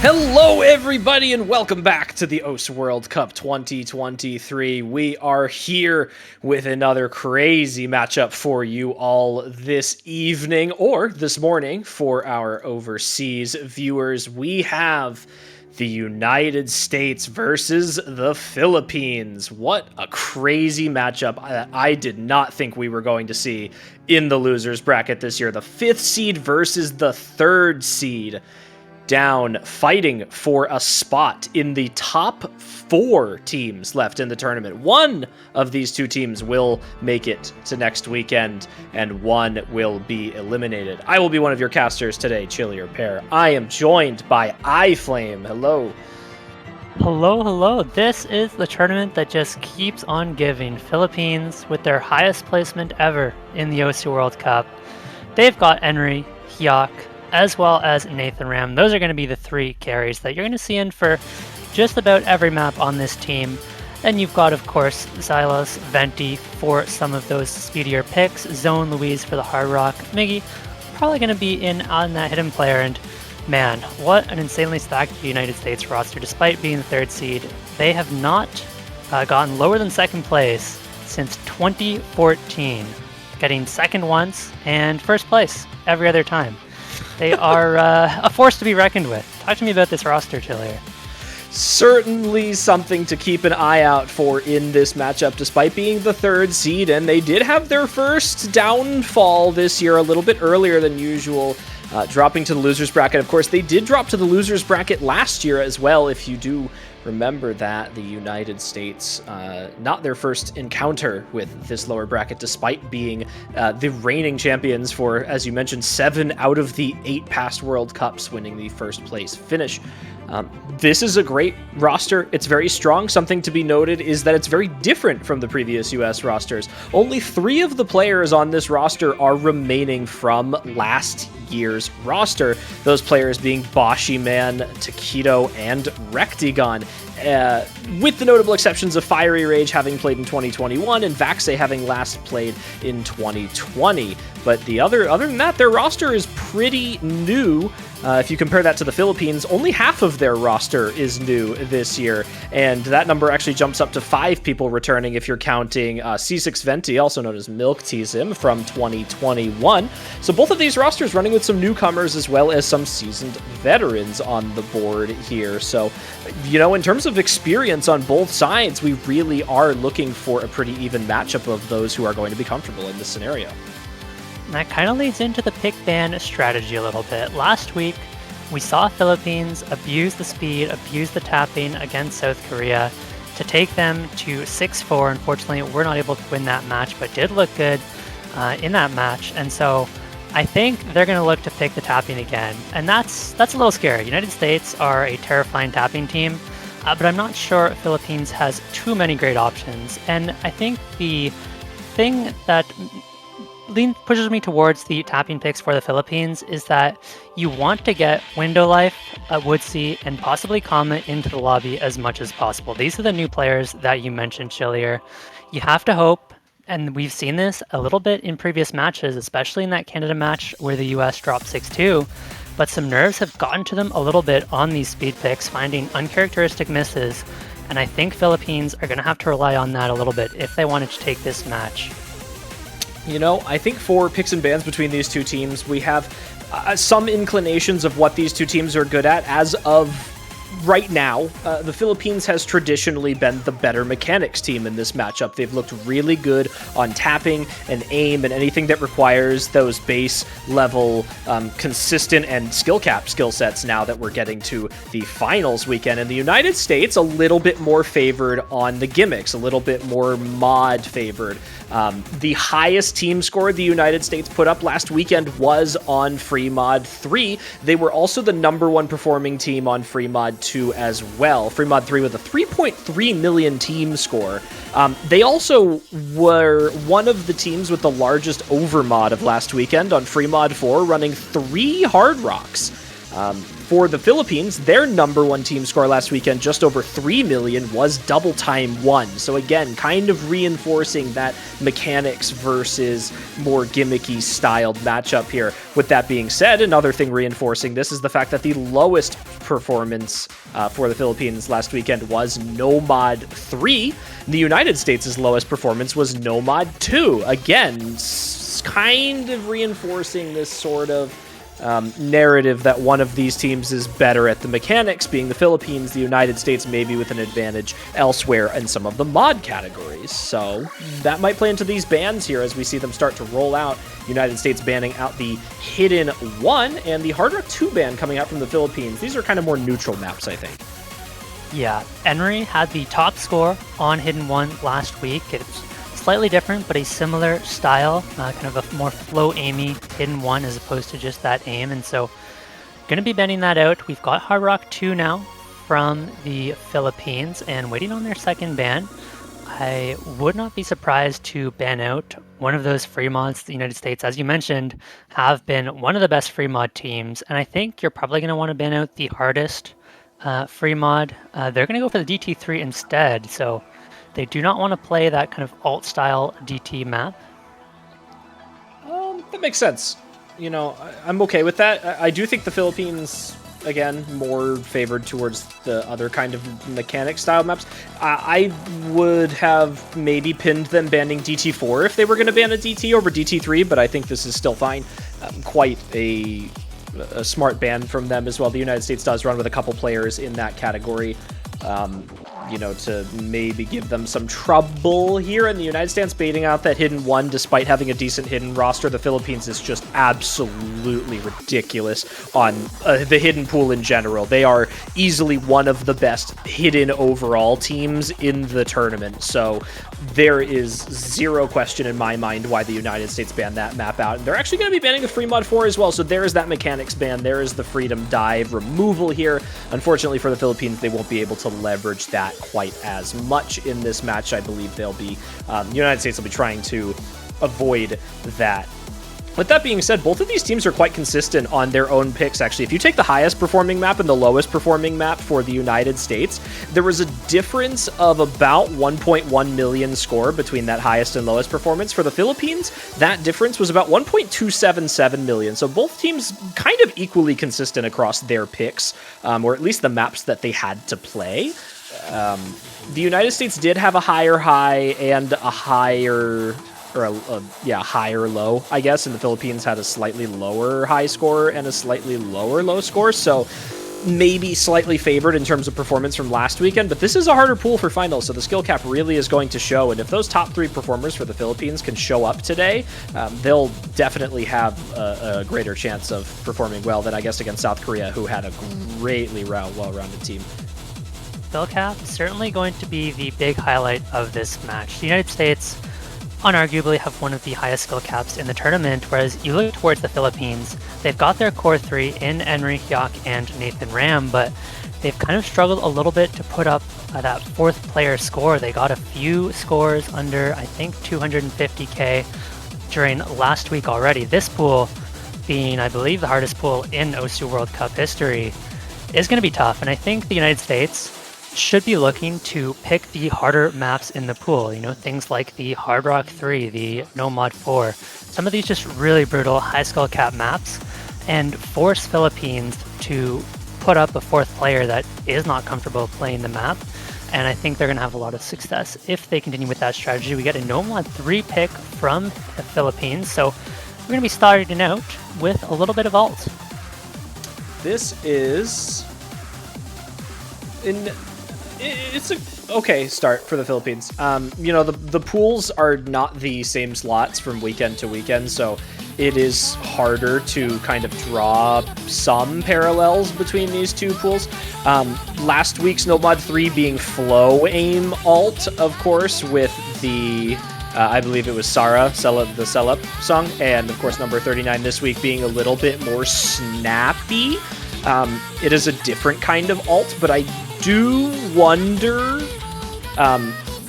Hello everybody and welcome back to the OS World Cup 2023. We are here with another crazy matchup for you all this evening or this morning for our overseas viewers. We have the United States versus the Philippines. What a crazy matchup I did not think we were going to see in the losers bracket this year. The 5th seed versus the 3rd seed. Down fighting for a spot in the top 4 teams left in the tournament. One of these 2 teams will make it to next weekend, and one will be eliminated. I will be one of your casters today, Chillier Pair. I am joined by iFlame. Hello. Hello, hello. This is the tournament that just keeps on giving. Philippines with their highest placement ever in the OC World Cup. They've got Henry, Hyok, as well as Nathan Ram. Those are going to be the 3 carries that you're going to see in for just about every map on this team. And you've got, of course, Xylos, Venti for some of those speedier picks, Zone, Louise for the Hard Rock, Miggy probably going to be in on that hidden player. And man, what an insanely stacked United States roster. Despite being the 3rd seed, they have not gotten lower than 2nd place since 2014, getting 2nd once and 1st place every other time. They are a force to be reckoned with. Talk to me about this roster, Chillier. Certainly something to keep an eye out for in this matchup, despite being the 3rd seed, and they did have their first downfall this year a little bit earlier than usual, dropping to the losers bracket. Of course, they did drop to the losers bracket last year as well, if you do remember that. The United States, not their first encounter with this lower bracket, despite being the reigning champions for, as you mentioned, 7 out of the 8 past World Cups, winning the 1st place finish. This is a great roster. It's very strong. Something to be noted is that it's very different from the previous US rosters. Only 3 of the players on this roster are remaining from last year's roster. Those players being Boshi Man, Taquito, and Rectigon. With the notable exceptions of Fiery Rage having played in 2021 and Vaxe having last played in 2020. But other than that, their roster is pretty new. If you compare that to the Philippines, only half of their roster is new this year, and that number actually jumps up to 5 people returning if you're counting C6 Venti, also known as Milk Teasim, from 2021. So both of these rosters running with some newcomers as well as some seasoned veterans on the board here. So, you know, in terms of experience on both sides, we really are looking for a pretty even matchup of those who are going to be comfortable in this scenario. And that kind of leads into the pick ban strategy a little bit. Last week, we saw Philippines abuse the speed, abuse the tapping against South Korea to take them to 6-4. Unfortunately, we're not able to win that match, but did look good in that match. And so I think they're going to look to pick the tapping again. And that's a little scary. United States are a terrifying tapping team, but I'm not sure Philippines has too many great options. And I think the thing that pushes me towards the tapping picks for the Philippines is that you want to get Window Life, Woodsy, and possibly Comet into the lobby as much as possible. These are the new players that you mentioned, Chillier. You have to hope, and we've seen this a little bit in previous matches, especially in that Canada match where the US dropped 6-2, but some nerves have gotten to them a little bit on these speed picks, finding uncharacteristic misses, and I think Philippines are going to have to rely on that a little bit if they wanted to take this match. You know, I think for picks and bans between these 2 teams, we have some inclinations of what these 2 teams are good at. As of right now, the Philippines has traditionally been the better mechanics team in this matchup. They've looked really good on tapping and aim and anything that requires those base level consistent and skill cap skill sets now that we're getting to the finals weekend. And the United States, a little bit more favored on the gimmicks, a little bit more mod favored. The highest team score the United States put up last weekend was on Free Mod 3. They were also the #1 performing team on Free Mod 2 as well. Free Mod 3 with a 3.3 million team score. They also were one of the teams with the largest overmod of last weekend on Free Mod 4, running 3 Hard Rocks. For the Philippines, their number one team score last weekend, just over 3 million, was double time 1. So again, kind of reinforcing that mechanics versus more gimmicky styled matchup here. With that being said, another thing reinforcing this is the fact that the lowest performance for the Philippines last weekend was Nomad 3. The United States' lowest performance was Nomad 2. Again, kind of reinforcing this sort of narrative that one of these teams is better at the mechanics, being the Philippines, the United States maybe with an advantage elsewhere in some of the mod categories. So that might play into these bans here as we see them start to roll out. United States banning out the Hidden 1 and the Hard Rock 2 ban coming out from the Philippines. These are kind of more neutral maps, I think. Yeah, Enry had the top score on Hidden 1 last week. It's slightly different, but a similar style, kind of a more flow-aimy Hidden 1 as opposed to just that aim, and so going to be bending that out. We've got Hard Rock 2 now from the Philippines, and waiting on their second ban. I would not be surprised to ban out one of those free mods. The United States, as you mentioned, have been one of the best free mod teams, and I think you're probably going to want to ban out the hardest free mod. They're going to go for the DT3 instead, so they do not want to play that kind of alt-style DT map. That makes sense. You know, I'm okay with that. I do think the Philippines, again, more favored towards the other kind of mechanic-style maps. I would have maybe pinned them banning DT4 if they were going to ban a DT over DT3, but I think this is still fine. Quite a smart ban from them as well. The United States does run with a couple players in that category. You know, to maybe give them some trouble here. And the United States baiting out that Hidden 1 despite having a decent Hidden roster. The Philippines is just absolutely ridiculous on the Hidden pool in general. They are easily one of the best Hidden overall teams in the tournament. So there is zero question in my mind why the United States banned that map out. And they're actually going to be banning the Free Mod 4 as well. So there is that mechanics ban. There is the Freedom Dive removal here. Unfortunately for the Philippines, they won't be able to leverage that quite as much in this match. I believe they'll be, the United States will be trying to avoid that. With that being said, both of these teams are quite consistent on their own picks, actually. If you take the highest performing map and the lowest performing map for the United States, there was a difference of about 1.1 million score between that highest and lowest performance. For the Philippines, that difference was about 1.277 million. So both teams kind of equally consistent across their picks, or at least the maps that they had to play. The United States did have a higher high and a higher, or a higher low, I guess, and the Philippines had a slightly lower high score and a slightly lower low score, so maybe slightly favored in terms of performance from last weekend, but this is a harder pool for finals, so the skill cap really is going to show, and if those top 3 performers for the Philippines can show up today, they'll definitely have a greater chance of performing well than, I guess, against South Korea, who had a greatly well-rounded team. Skill cap certainly going to be the big highlight of this match. The United States unarguably have one of the highest skill caps in the tournament, whereas you look towards the Philippines, they've got their core 3 in Enry, Hyuk, and Nathan Ram, but they've kind of struggled a little bit to put up that 4th player score. They got a few scores under, I think, 250k during last week already. This pool, being, I believe, the hardest pool in OSU World Cup history, is going to be tough, and I think the United States should be looking to pick the harder maps in the pool, you know, things like the Hard Rock 3, the Nomad 4, some of these just really brutal high skill cap maps, and force Philippines to put up a 4th player that is not comfortable playing the map, and I think they're going to have a lot of success if they continue with that strategy. We get a Nomad 3 pick from the Philippines, so we're going to be starting out with a little bit of alt. This is... It's a okay start for the Philippines. You know, the pools are not the same slots from weekend to weekend, so it is harder to kind of draw some parallels between these two pools. Last week's Nomad 3 being flow aim alt, of course, with the I believe it was Sarah, the Celeb song, and of course number 39 this week being a little bit more snappy. It is a different kind of alt, but I do wonder,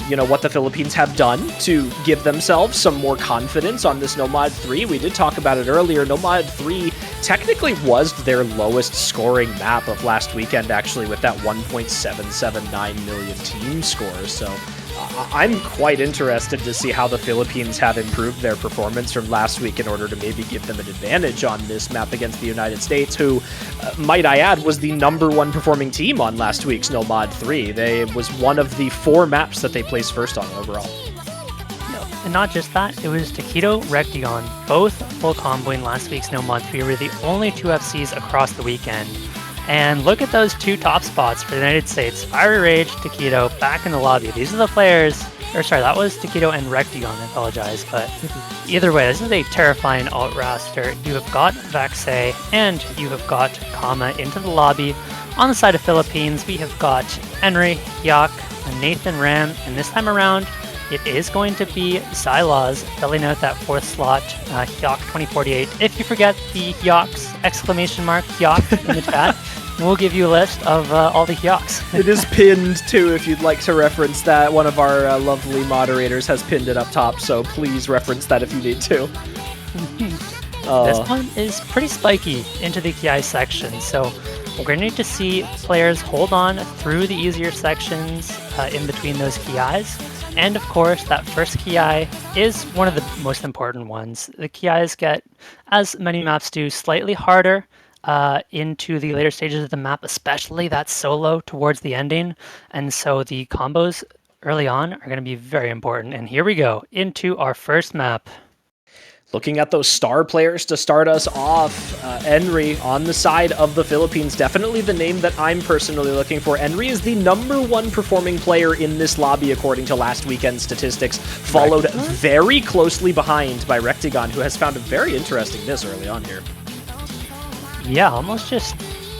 you know, what the Philippines have done to give themselves some more confidence on this Nomad 3. We did talk about it earlier. Nomad 3 technically was their lowest scoring map of last weekend, actually, with that 1.779 million team score. So I'm quite interested to see how the Philippines have improved their performance from last week in order to maybe give them an advantage on this map against the United States, who, might I add, was the #1 performing team on last week's No Mod 3. They was one of the 4 maps that they placed first on overall. And not just that, it was Taquito, Rectigon, both full comboing last week's No Mod 3. We were the only 2 FCs across the weekend. And look at those 2 top spots for the United States. Fiery Rage, Taquito, back in the lobby. These are the players, or sorry, that was Taquito and Rectigon, I apologize. But either way, this is a terrifying alt roster. You have got Vaxe and you have got Kama into the lobby. On the side of Philippines, we have got Henry, Hyok, and Nathan Ram. And this time around, it is going to be Xyloz filling out that 4th slot, Hyok 2048. If you forget the Hyoks, exclamation mark Hyok in the chat, we'll give you a list of all the Hyoks. It is pinned too, if you'd like to reference that. One of our lovely moderators has pinned it up top, so please reference that if you need to. This one is pretty spiky into the Ki section, so we're going to need to see players hold on through the easier sections in between those Ki's. And of course, that first Ki is one of the most important ones. The Ki's get, as many maps do, slightly harder into the later stages of the map, especially that solo towards the ending. And so the combos early on are going to be very important. And here we go into our first map. Looking at those star players to start us off, Henry on the side of the Philippines, definitely the name that I'm personally looking for. Henry is the #1 performing player in this lobby according to last weekend's statistics, followed very closely behind by Rectigon, who has found a very interesting miss early on here. Yeah, almost just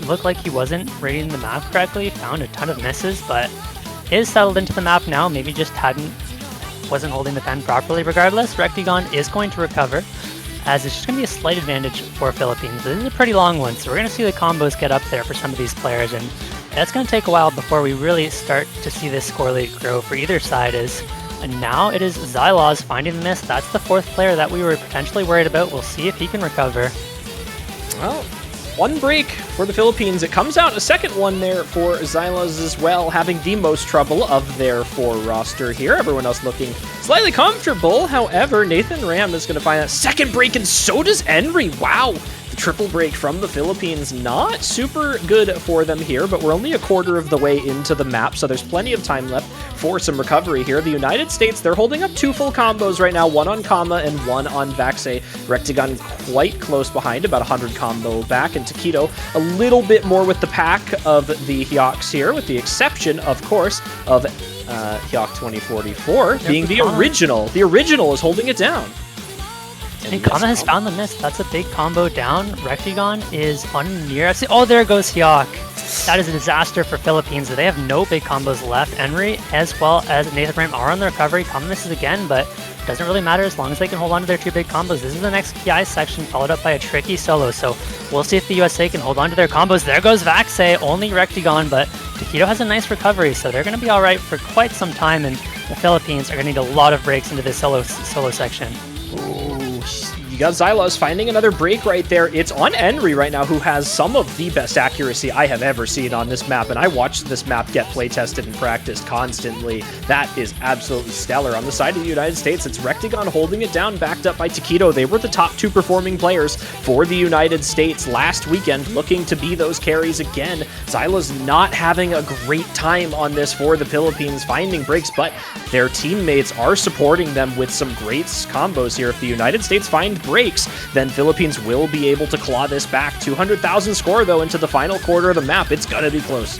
looked like he wasn't reading the map correctly, found a ton of misses, but is settled into the map now, maybe just wasn't holding the pen properly. Regardless, Rectigon is going to recover, as it's just going to be a slight advantage for Philippines. This is a pretty long one, so we're going to see the combos get up there for some of these players, and that's going to take a while before we really start to see this score lead grow for either side. And now it is Xyloz finding the miss. That's the 4th player that we were potentially worried about. We'll see if he can recover. Well, 1 break for the Philippines. It comes out a second one there for Xyloz as well, having the most trouble of their 4 roster here. Everyone else looking slightly comfortable. However, Nathan Ram is going to find that second break, and so does Henry. Wow. The triple break from the Philippines, not super good for them here, but we're only a quarter of the way into the map, so there's plenty of time left for some recovery here. The United States, they're holding up 2 full combos right now, 1 on Kama and 1 on Vaxe. Rectigon quite close behind, about 100 combo back, and Taquito a little bit more with the pack of the Hyoks here, with the exception, of course, of Hyok 2044 being the original. The original is holding it down. And Kama has found the miss. That's a big combo down. Rectigon is on near. Oh, there goes Hyok. That is a disaster for Philippines. They have no big combos left. Henry, as well as Nathan Ram, are on the recovery. Kama misses again, but doesn't really matter as long as they can hold on to their 2 big combos. This is the next Ki section, followed up by a tricky solo. So we'll see if the USA can hold on to their combos. There goes Vaxe, only Rectigon, but Taquito has a nice recovery, so they're going to be all right for quite some time. And the Philippines are going to need a lot of breaks into this solo section. You got Xyloz finding another break right there. It's on Henry right now, who has some of the best accuracy I have ever seen on this map, and I watched this map get play tested and practiced constantly. That is absolutely stellar. On the side of the United States, it's Rectigon holding it down, backed up by Taquito. They were the top 2 performing players for the United States last weekend, looking to be those carries again. Xyloz not having a great time on this for the Philippines, finding breaks, but their teammates are supporting them with some great combos here. If the United States find breaks, then Philippines will be able to claw this back. 200,000 score, though, into the final quarter of the map. It's gonna be close.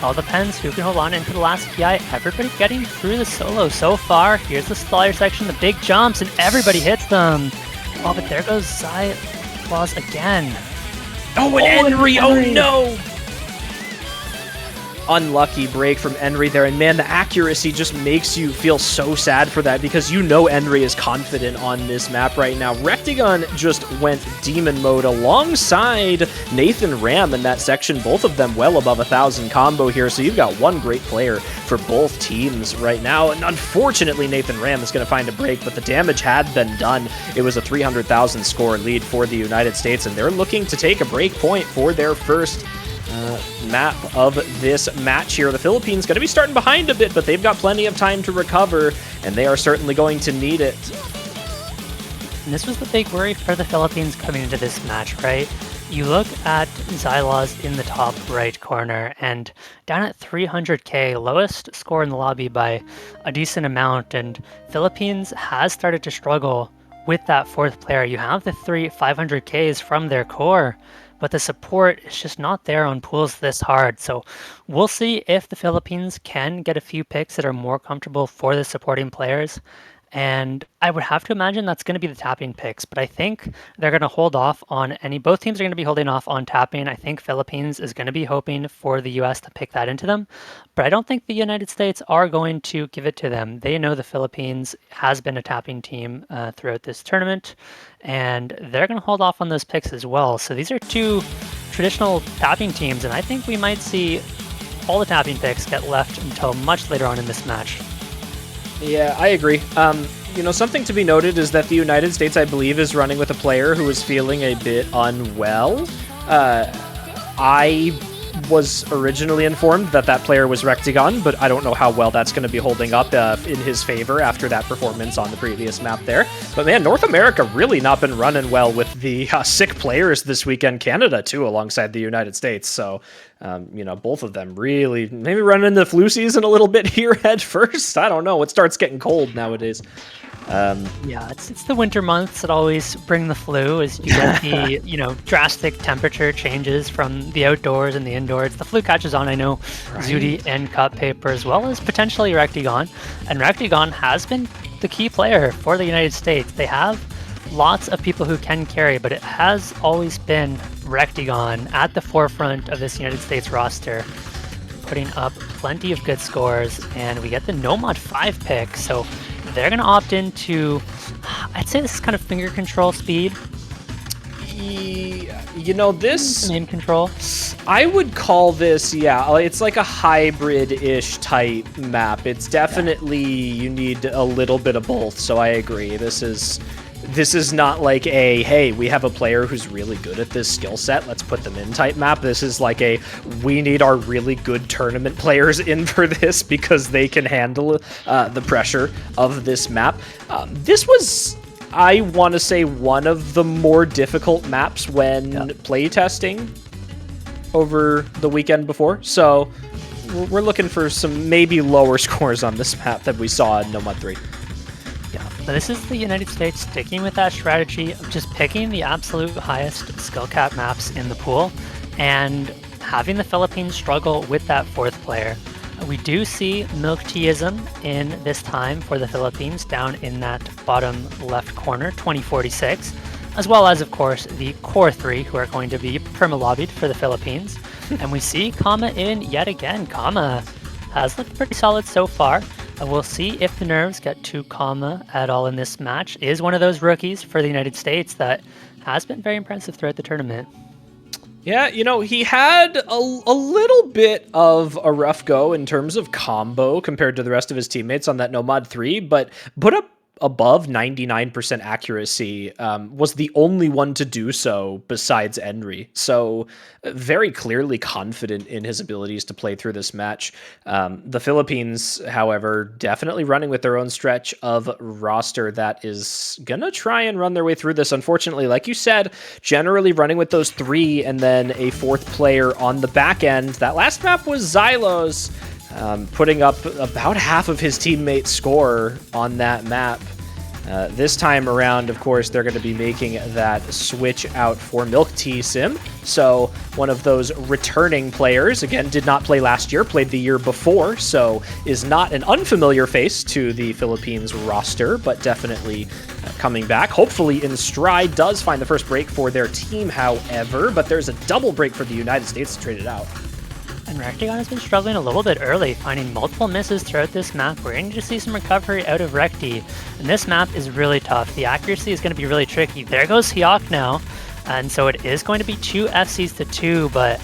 All depends who can hold on into the last Ki. Everybody getting through the solo so far. Here's the slider section, the big jumps, and everybody hits them. Oh, but there goes Xyloz again. Oh, and Henry! Oh, no! unlucky break from Enry there, and man, the accuracy just makes you feel so sad for that, because you know Enry is confident on this map right now. Rectigon just went demon mode alongside Nathan Ram in that section, both of them well above 1,000 combo here, so you've got one great player for both teams right now, and unfortunately Nathan Ram is going to find a break, but the damage had been done. It was a 300,000 score lead for the United States, and they're looking to take a break point for their first map of this match here. The Philippines going to be starting behind a bit, but they've got plenty of time to recover, and they are certainly going to need it. And this was the big worry for the Philippines coming into this match, right? You look at Xyloz in the top right corner, and down at 300k, lowest score in the lobby by a decent amount, and Philippines has started to struggle with that fourth player. You have the 500ks from their core, but the support is just not there on pools this hard. So we'll see if the Philippines can get a few picks that are more comfortable for the supporting players. And I would have to imagine that's going to be the tapping picks, but I think they're going to hold off on both teams are going to be holding off on tapping. I think Philippines is going to be hoping for the US to pick that into them, but I don't think the United States are going to give it to them. They know the Philippines has been a tapping team throughout this tournament, and they're going to hold off on those picks as well. So these are two traditional tapping teams, and I think we might see all the tapping picks get left until much later on in this match. Yeah, I agree. You know, something to be noted is that the United States, I believe, is running with a player who is feeling a bit unwell. I was originally informed that that player was Rectigon, but I don't know how well that's going to be holding up in his favor after that performance on the previous map there. But man, North America really not been running well with the sick players this weekend. Canada, too, alongside the United States. So, you know, both of them really maybe running into flu season a little bit here head first. I don't know. It starts getting cold nowadays. Yeah, it's the winter months that always bring the flu, as you get the drastic temperature changes from the outdoors and the indoors. The flu catches on, I know, right. Zudi and Cut Paper, as well as potentially Rectigon. And Rectigon has been the key player for the United States. They have lots of people who can carry, but it has always been Rectigon at the forefront of this United States roster, putting up plenty of good scores, and we get the Nomad 5 pick, so they're going to opt into, I'd say this is kind of finger control speed. You know, this... Name control. I would call this, yeah, it's like a hybrid-ish type map. It's definitely, you need a little bit of both, so I agree. This is not like a, hey, we have a player who's really good at this skill set, let's put them in type map. This is like a, we need our really good tournament players in for this because they can handle the pressure of this map. This was, I want to say, one of the more difficult maps when playtesting over the weekend before. So we're looking for some maybe lower scores on this map than we saw in Nomad 3. Yeah, but this is the United States sticking with that strategy of just picking the absolute highest skill cap maps in the pool and having the Philippines struggle with that fourth player. We do see Milk Teaism in this time for the Philippines down in that bottom left corner, 2046, as well as, of course, the core three who are going to be perma-lobbied for the Philippines. And we see Kama in yet again. Kama has looked pretty solid so far. We'll see if the nerves get to Kama at all in this match. Is one of those rookies for the United States that has been very impressive throughout the tournament. Yeah, you know, he had a little bit of a rough go in terms of combo compared to the rest of his teammates on that Nomad 3, but put up above 99% accuracy, was the only one to do so besides Enry. So very clearly confident in his abilities to play through this match. The Philippines, however, definitely running with their own stretch of roster that is going to try and run their way through this. Unfortunately, like you said, generally running with those three and then a fourth player on the back end. That last map was Xyloz, putting up about half of his teammates' score on that map. This time around, of course, they're going to be making that switch out for Milk Tea Sim. So one of those returning players, again, did not play last year, played the year before, so is not an unfamiliar face to the Philippines roster, but definitely coming back. Hopefully in stride, does find the first break for their team, however, but there's a double break for the United States to trade it out. And Rectagon has been struggling a little bit early, finding multiple misses throughout this map. We're going to see some recovery out of Recti, and this map is really tough. The accuracy is going to be really tricky. There goes Hyok now, and so it is going to be 2 FCs to 2, but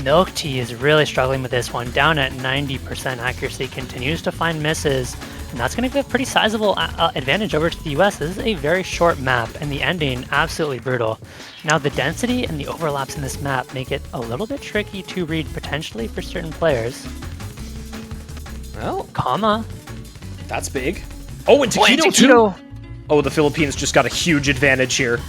Milk Tea is really struggling with this one, down at 90% accuracy, continues to find misses, and that's going to give a pretty sizable advantage over to the US. This is a very short map, and the ending absolutely brutal. Now, the density and the overlaps in this map make it a little bit tricky to read potentially for certain players. Well, Comma. That's big. Oh, and Taquito too! Oh, the Philippines just got a huge advantage here.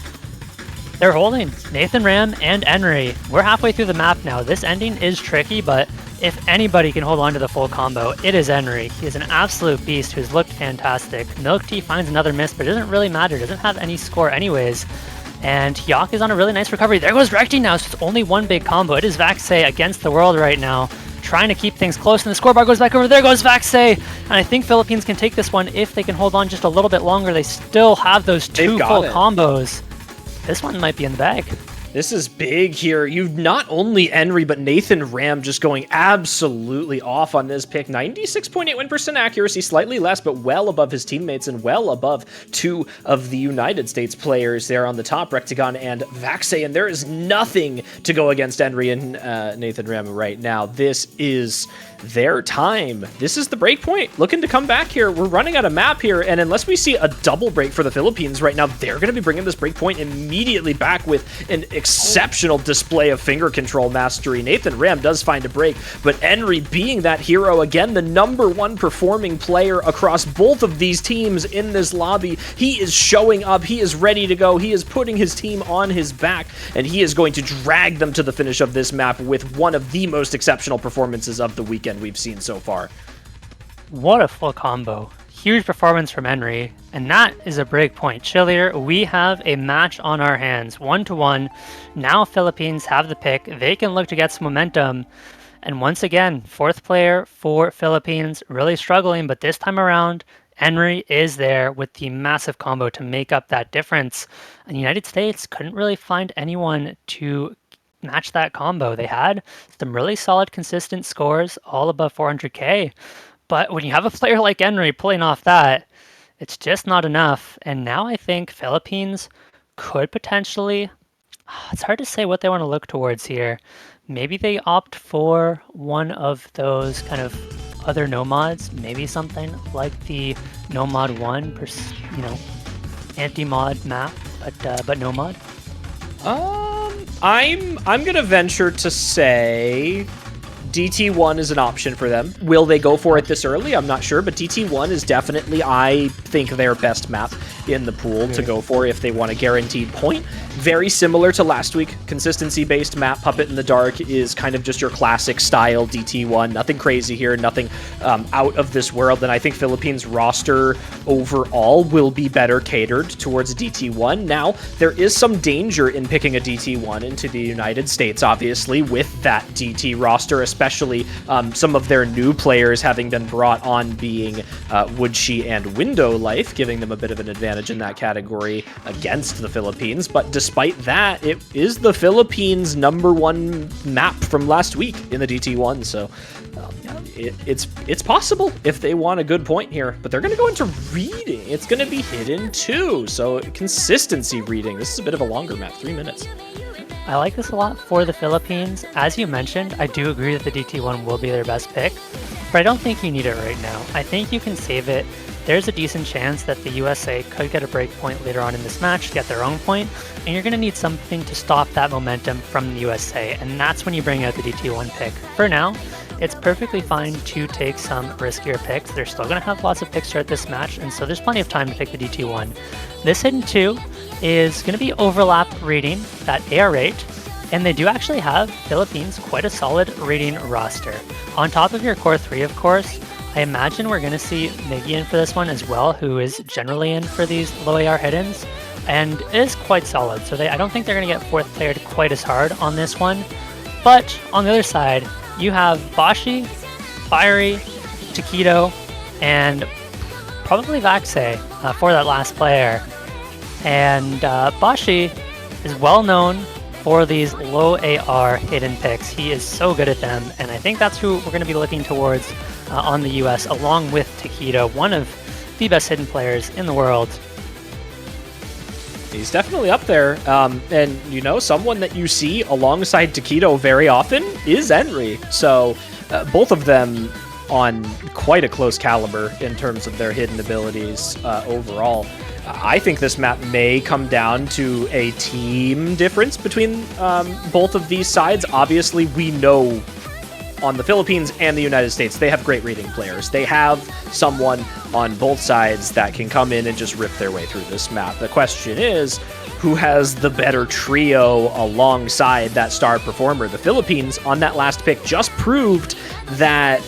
They're holding Nathan Ram and Henry. We're halfway through the map now. This ending is tricky, but if anybody can hold on to the full combo, it is Henry. He is an absolute beast who's looked fantastic. Milk Tea finds another miss, but it doesn't really matter. Doesn't have any score anyways. And Hyok is on a really nice recovery. There goes Recti now, so it's only one big combo. It is Vaxei against the world right now, trying to keep things close, and the scorebar goes back over. There goes Vaxei! And I think Philippines can take this one if they can hold on just a little bit longer. They still have those two full combos. This one might be in the bag. This is big here. You've not only Henry, but Nathan Ram just going absolutely off on this pick. 96.81% accuracy, slightly less, but well above his teammates and well above 2 of the United States players there on the top, Rectagon and Vaxei. And there is nothing to go against Henry and Nathan Ram right now. This is their time. This is the break point. Looking to come back here. We're running out of map here, and unless we see a double break for the Philippines right now, they're going to be bringing this break point immediately back with an exceptional display of finger control mastery. Nathan Ram does find a break, but Henry being that hero again, the #1 performing player across both of these teams in this lobby, he is showing up, he is ready to go, he is putting his team on his back, and he is going to drag them to the finish of this map with one of the most exceptional performances of the weekend we've seen so far. What a full combo. Huge performance from Henry, and that is a break point. Chillier, we have a match on our hands, 1-1. Now Philippines have the pick. They can look to get some momentum. And once again, 4th player for Philippines, really struggling, but this time around, Henry is there with the massive combo to make up that difference. And the United States couldn't really find anyone to match that combo. They had some really solid, consistent scores, all above 400k. But when you have a player like Henry pulling off that, it's just not enough. And now I think Philippines could potentially, it's hard to say what they want to look towards here. Maybe they opt for one of those kind of other nomads, maybe something like the Nomad 1, anti-mod map, but nomad. I'm gonna venture to say DT1 is an option for them. Will they go for it this early? I'm not sure, but DT1 is definitely, I think, their best map in the pool to go for if they want a guaranteed point. Very similar to last week, consistency-based map. Puppet in the Dark is kind of just your classic style DT1. Nothing crazy here, nothing out of this world. And I think Philippines roster overall will be better catered towards DT1. Now, there is some danger in picking a DT1 into the United States, obviously, with that DT roster, especially some of their new players having been brought on being Woodshi and Window Life, giving them a bit of an advantage in that category against the Philippines. But despite that, it is the Philippines' #1 map from last week in the DT1, so it's possible if they want a good point here, but they're going to go into reading. It's going to be hidden too, so consistency reading. This is a bit of a longer map, 3 minutes. I like this a lot for the Philippines. As you mentioned, I do agree that the DT1 will be their best pick, but I don't think you need it right now. I think you can save it. There's a decent chance that the USA could get a break point later on in this match, get their own point, and you're going to need something to stop that momentum from the USA, and that's when you bring out the DT1 pick. For now, it's perfectly fine to take some riskier picks. They're still going to have lots of picks throughout this match, and so there's plenty of time to pick the DT1. This hidden 2 is going to be overlap rating, that AR rate, and they do actually have Philippines quite a solid rating roster. On top of your core 3, of course, I imagine we're going to see Miggy in for this one as well, who is generally in for these low AR hidden, and is quite solid. So I don't think they're going to get 4th playered quite as hard on this one. But on the other side, you have Bashi, Fiery, Taquito, and probably Vaxei for that last player. And Bashi is well known for these low AR hidden picks. He is so good at them, and I think that's who we're going to be looking towards on the US, along with Taquito, one of the best hidden players in the world. He's definitely up there, and you know, someone that you see alongside Taquito very often is Henry. So both of them on quite a close caliber in terms of their hidden abilities overall. I think this map may come down to a team difference between both of these sides. Obviously, we know on the Philippines and the United States, they have great reading players. They have someone on both sides that can come in and just rip their way through this map. The question is, who has the better trio alongside that star performer? The Philippines, on that last pick, just proved that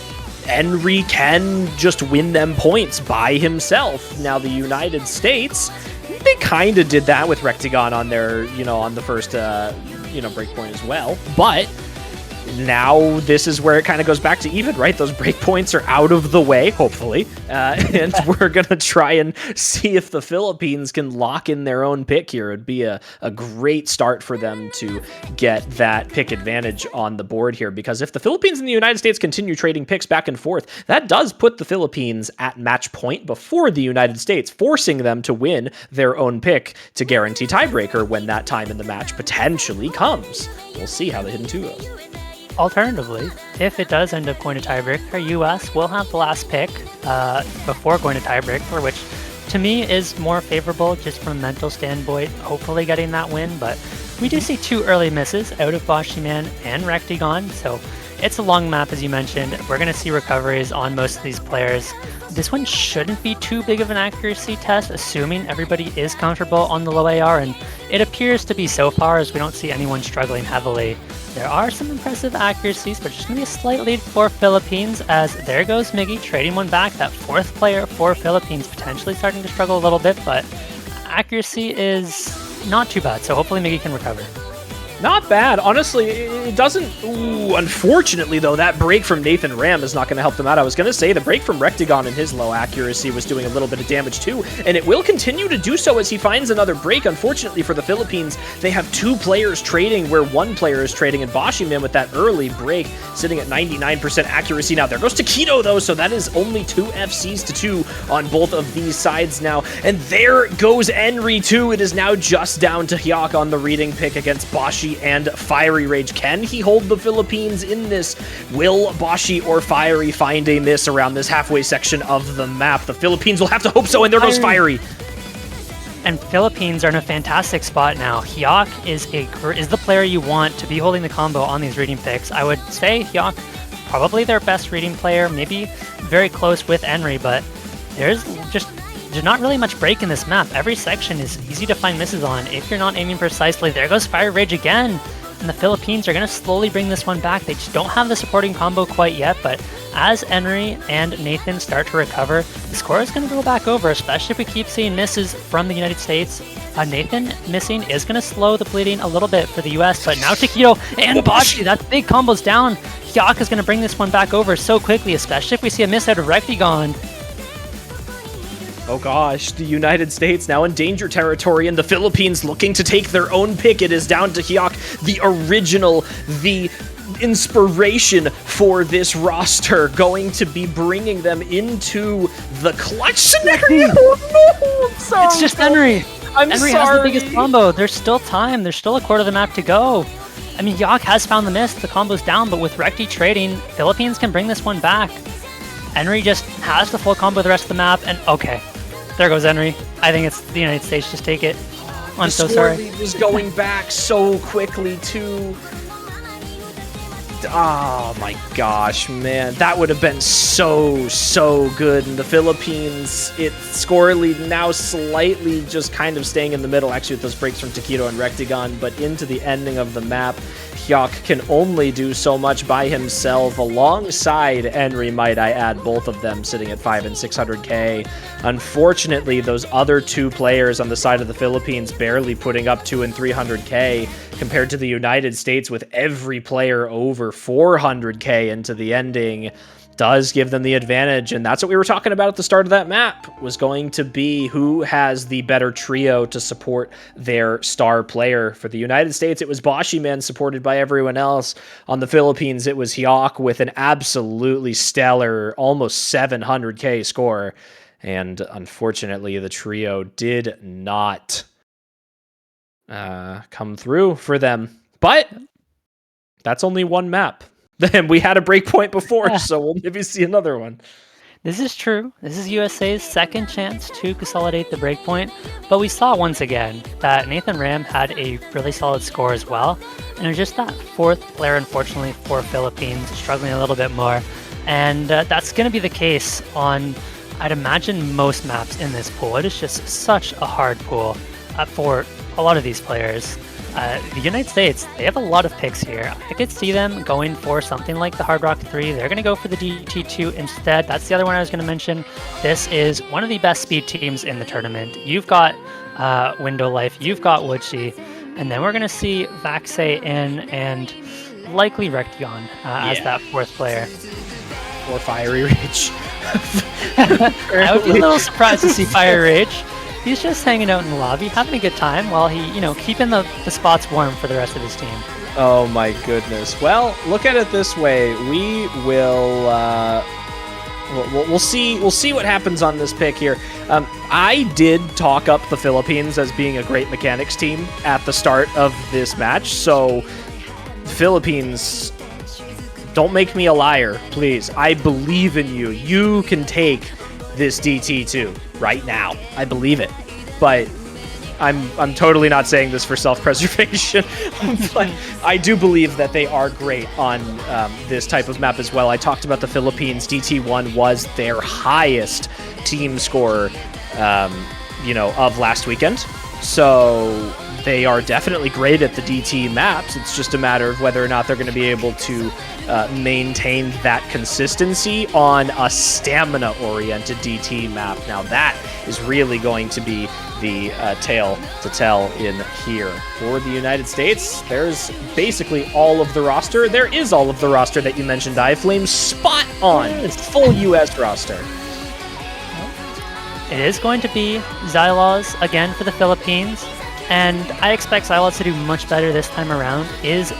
Henry can just win them points by himself. Now, the United States, they kind of did that with Rectigon on their, on the first, breakpoint as well. But now this is where it kind of goes back to even, right? Those breakpoints are out of the way, hopefully. And we're going to try and see if the Philippines can lock in their own pick here. It'd be a great start for them to get that pick advantage on the board here, because if the Philippines and the United States continue trading picks back and forth, that does put the Philippines at match point before the United States, forcing them to win their own pick to guarantee tiebreaker when that time in the match potentially comes. We'll see how the Hidden 2 goes. Alternatively, if it does end up going to tiebreaker, US will have the last pick before going to tiebreaker, which to me is more favorable just from a mental standpoint, hopefully getting that win. But we do see two early misses out of Boshiman and Rectigon, so it's a long map, as you mentioned. We're going to see recoveries on most of these players. This one shouldn't be too big of an accuracy test, assuming everybody is comfortable on the low AR, and it appears to be so far, as we don't see anyone struggling heavily. There are some impressive accuracies, but just going to be a slight lead for Philippines, as there goes Miggy trading one back. That fourth player for Philippines potentially starting to struggle a little bit, but accuracy is not too bad, so hopefully Miggy can recover. Not bad. Honestly, it doesn't... Ooh, unfortunately, though, that break from Nathan Ram is not going to help them out. I was going to say the break from Rectigon and his low accuracy was doing a little bit of damage, too, and it will continue to do so as he finds another break. Unfortunately for the Philippines, they have two players trading where one player is trading, and Boshiman with that early break sitting at 99% accuracy. Now, there goes Taquito, though, so that is only 2 FCs to 2 on both of these sides now. And there goes Henry, too. It is now just down to Hyok on the reading pick against Boshi and Fiery Rage. Can he hold the Philippines in this? Will Boshi or Fiery find a miss around this halfway section of the map? The Philippines will have to hope so, and there goes Fiery. And Philippines are in a fantastic spot now. Hyok is the player you want to be holding the combo on these reading picks. I would say Hyok, probably their best reading player, maybe very close with Henry, but there's not really much break in this map. Every section is easy to find misses on if you're not aiming precisely. There goes Fire Rage again, and the Philippines are going to slowly bring this one back. They just don't have the supporting combo quite yet, but as Henry and Nathan start to recover, the score is going to go back over, especially if we keep seeing misses from the United States. Nathan missing is going to slow the bleeding a little bit for the US, but now Taquito and Boshi, that big combo's down. Hyok is going to bring this one back over so quickly, especially if we see a miss out of Rectigon. Oh gosh, the United States now in danger territory, and the Philippines looking to take their own pick. It is down to Hyok, the original, the inspiration for this roster, going to be bringing them into the clutch scenario. Oh, no, it's just Henry. Henry has the biggest combo. There's still time. There's still a quarter of the map to go. I mean, Hyok has found the miss. The combo's down, but with Recti trading, Philippines can bring this one back. Henry just has the full combo the rest of the map, and okay. There goes Henry. I think it's the United States. Just take it. I'm so sorry. The score lead was going back so quickly, too. Oh my gosh, man. That would have been so good. In the Philippines, its score lead now slightly just kind of staying in the middle, actually, with those breaks from Taquito and Rectigon, but into the ending of the map, Hyok can only do so much by himself, alongside Henry, might I add, both of them sitting at 500 and 600k. Unfortunately, those other two players on the side of the Philippines barely putting up 200 and 300k, compared to the United States with every player over 400k into the ending. does give them the advantage, and that's what we were talking about at the start of that map, was going to be who has the better trio to support their star player. For the United States, it was Boshiman, supported by everyone else. On the Philippines, it was Hyok with an absolutely stellar, almost 700k score, and unfortunately, the trio did not come through for them. But that's only one map. Then we had a breakpoint before, so we'll maybe see another one. This is true. This is USA's second chance to consolidate the breakpoint, but we saw once again that Nathan Ram had a really solid score as well, and it was just that fourth player, unfortunately, for Philippines, struggling a little bit more, and that's going to be the case on, I'd imagine, most maps in this pool. It is just such a hard pool for a lot of these players. The United States, they have a lot of picks here. I could see them going for something like the Hard Rock 3. They're going to go for the DT2 instead. That's the other one I was going to mention. This is one of the best speed teams in the tournament. You've got Window Life, you've got Woodshi, and then we're going to see Vaxe in and likely Rection as that fourth player. Or Fiery Rage. I would be a little surprised to see Fire Rage. He's just hanging out in the lobby, having a good time, while he, keeping the spots warm for the rest of his team. Oh my goodness. Well, look at it this way. We will, we'll see what happens on this pick here. I did talk up the Philippines as being a great mechanics team at the start of this match, so Philippines, don't make me a liar, please. I believe in you. You can take this DT2 right now. I believe it. But I'm totally not saying this for self-preservation, but I do believe that they are great on this type of map as well. I talked about the Philippines. DT1 was their highest team score, of last weekend. So they are definitely great at the DT maps. It's just a matter of whether or not they're going to be able to maintain that consistency on a stamina-oriented DT map. Now that is really going to be the tale to tell in here. For the United States, there's basically all of the roster. There is all of the roster that you mentioned, iFlame. Spot on. It's full US roster. It is going to be Xylaws again for the Philippines, and I expect Xylaws to do much better this time around. Is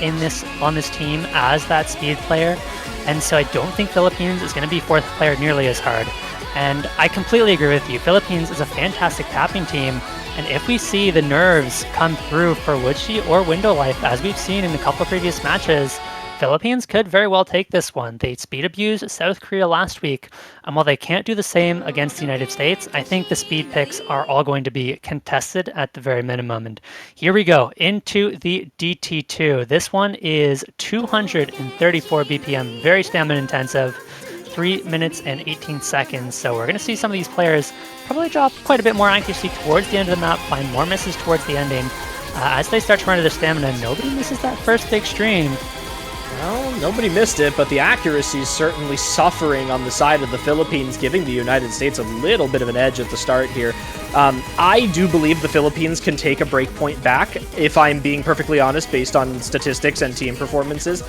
on this team as that speed player, and so I don't think Philippines is going to be fourth player nearly as hard. And I completely agree with you. Philippines is a fantastic tapping team, and if we see the nerves come through for Woodshi or Window Life, as we've seen in a couple of previous matches, Philippines could very well take this one. They speed abused South Korea last week, and while they can't do the same against the United States, I think the speed picks are all going to be contested at the very minimum. And here we go into the DT2. This one is 234 BPM, very stamina intensive, 3 minutes and 18 seconds. So we're going to see some of these players probably drop quite a bit more accuracy towards the end of the map, find more misses towards the ending. As they start to run out of stamina, nobody misses that first big stream. Well, nobody missed it, but the accuracy is certainly suffering on the side of the Philippines, giving the United States a little bit of an edge at the start here. I do believe the Philippines can take a breakpoint back, if I'm being perfectly honest, based on statistics and team performances.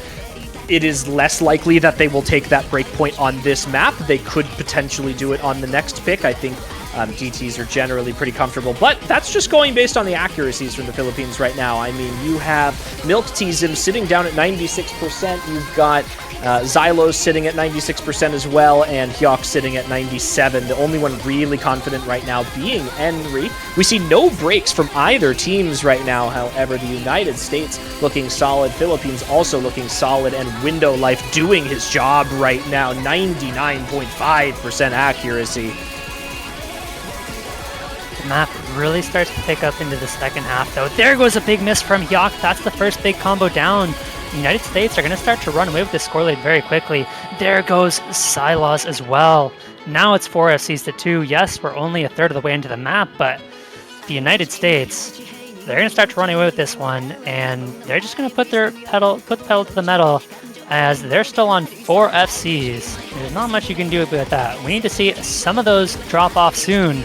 It is less likely that they will take that breakpoint on this map. They could potentially do it on the next pick. I think DTs are generally pretty comfortable, but that's just going based on the accuracies from the Philippines right now. I mean, you have Milk Tizim sitting down at 96%. You've got Xylos sitting at 96% as well, and Hyok sitting at 97%. The only one really confident right now being Henry. We see no breaks from either teams right now. However, the United States looking solid, Philippines also looking solid, and Window Life doing his job right now. 99.5% accuracy. The map really starts to pick up into the second half, though. There goes a big miss from Hyok. That's the first big combo down. The United States are going to start to run away with this score lead very quickly. There goes Xylaws as well. Now it's 4 FCs to 2. Yes, we're only a third of the way into the map, but the United States, they're going to start to run away with this one, and they're just going to put the pedal to the metal as they're still on 4 FCs. There's not much you can do with that. We need to see some of those drop off soon.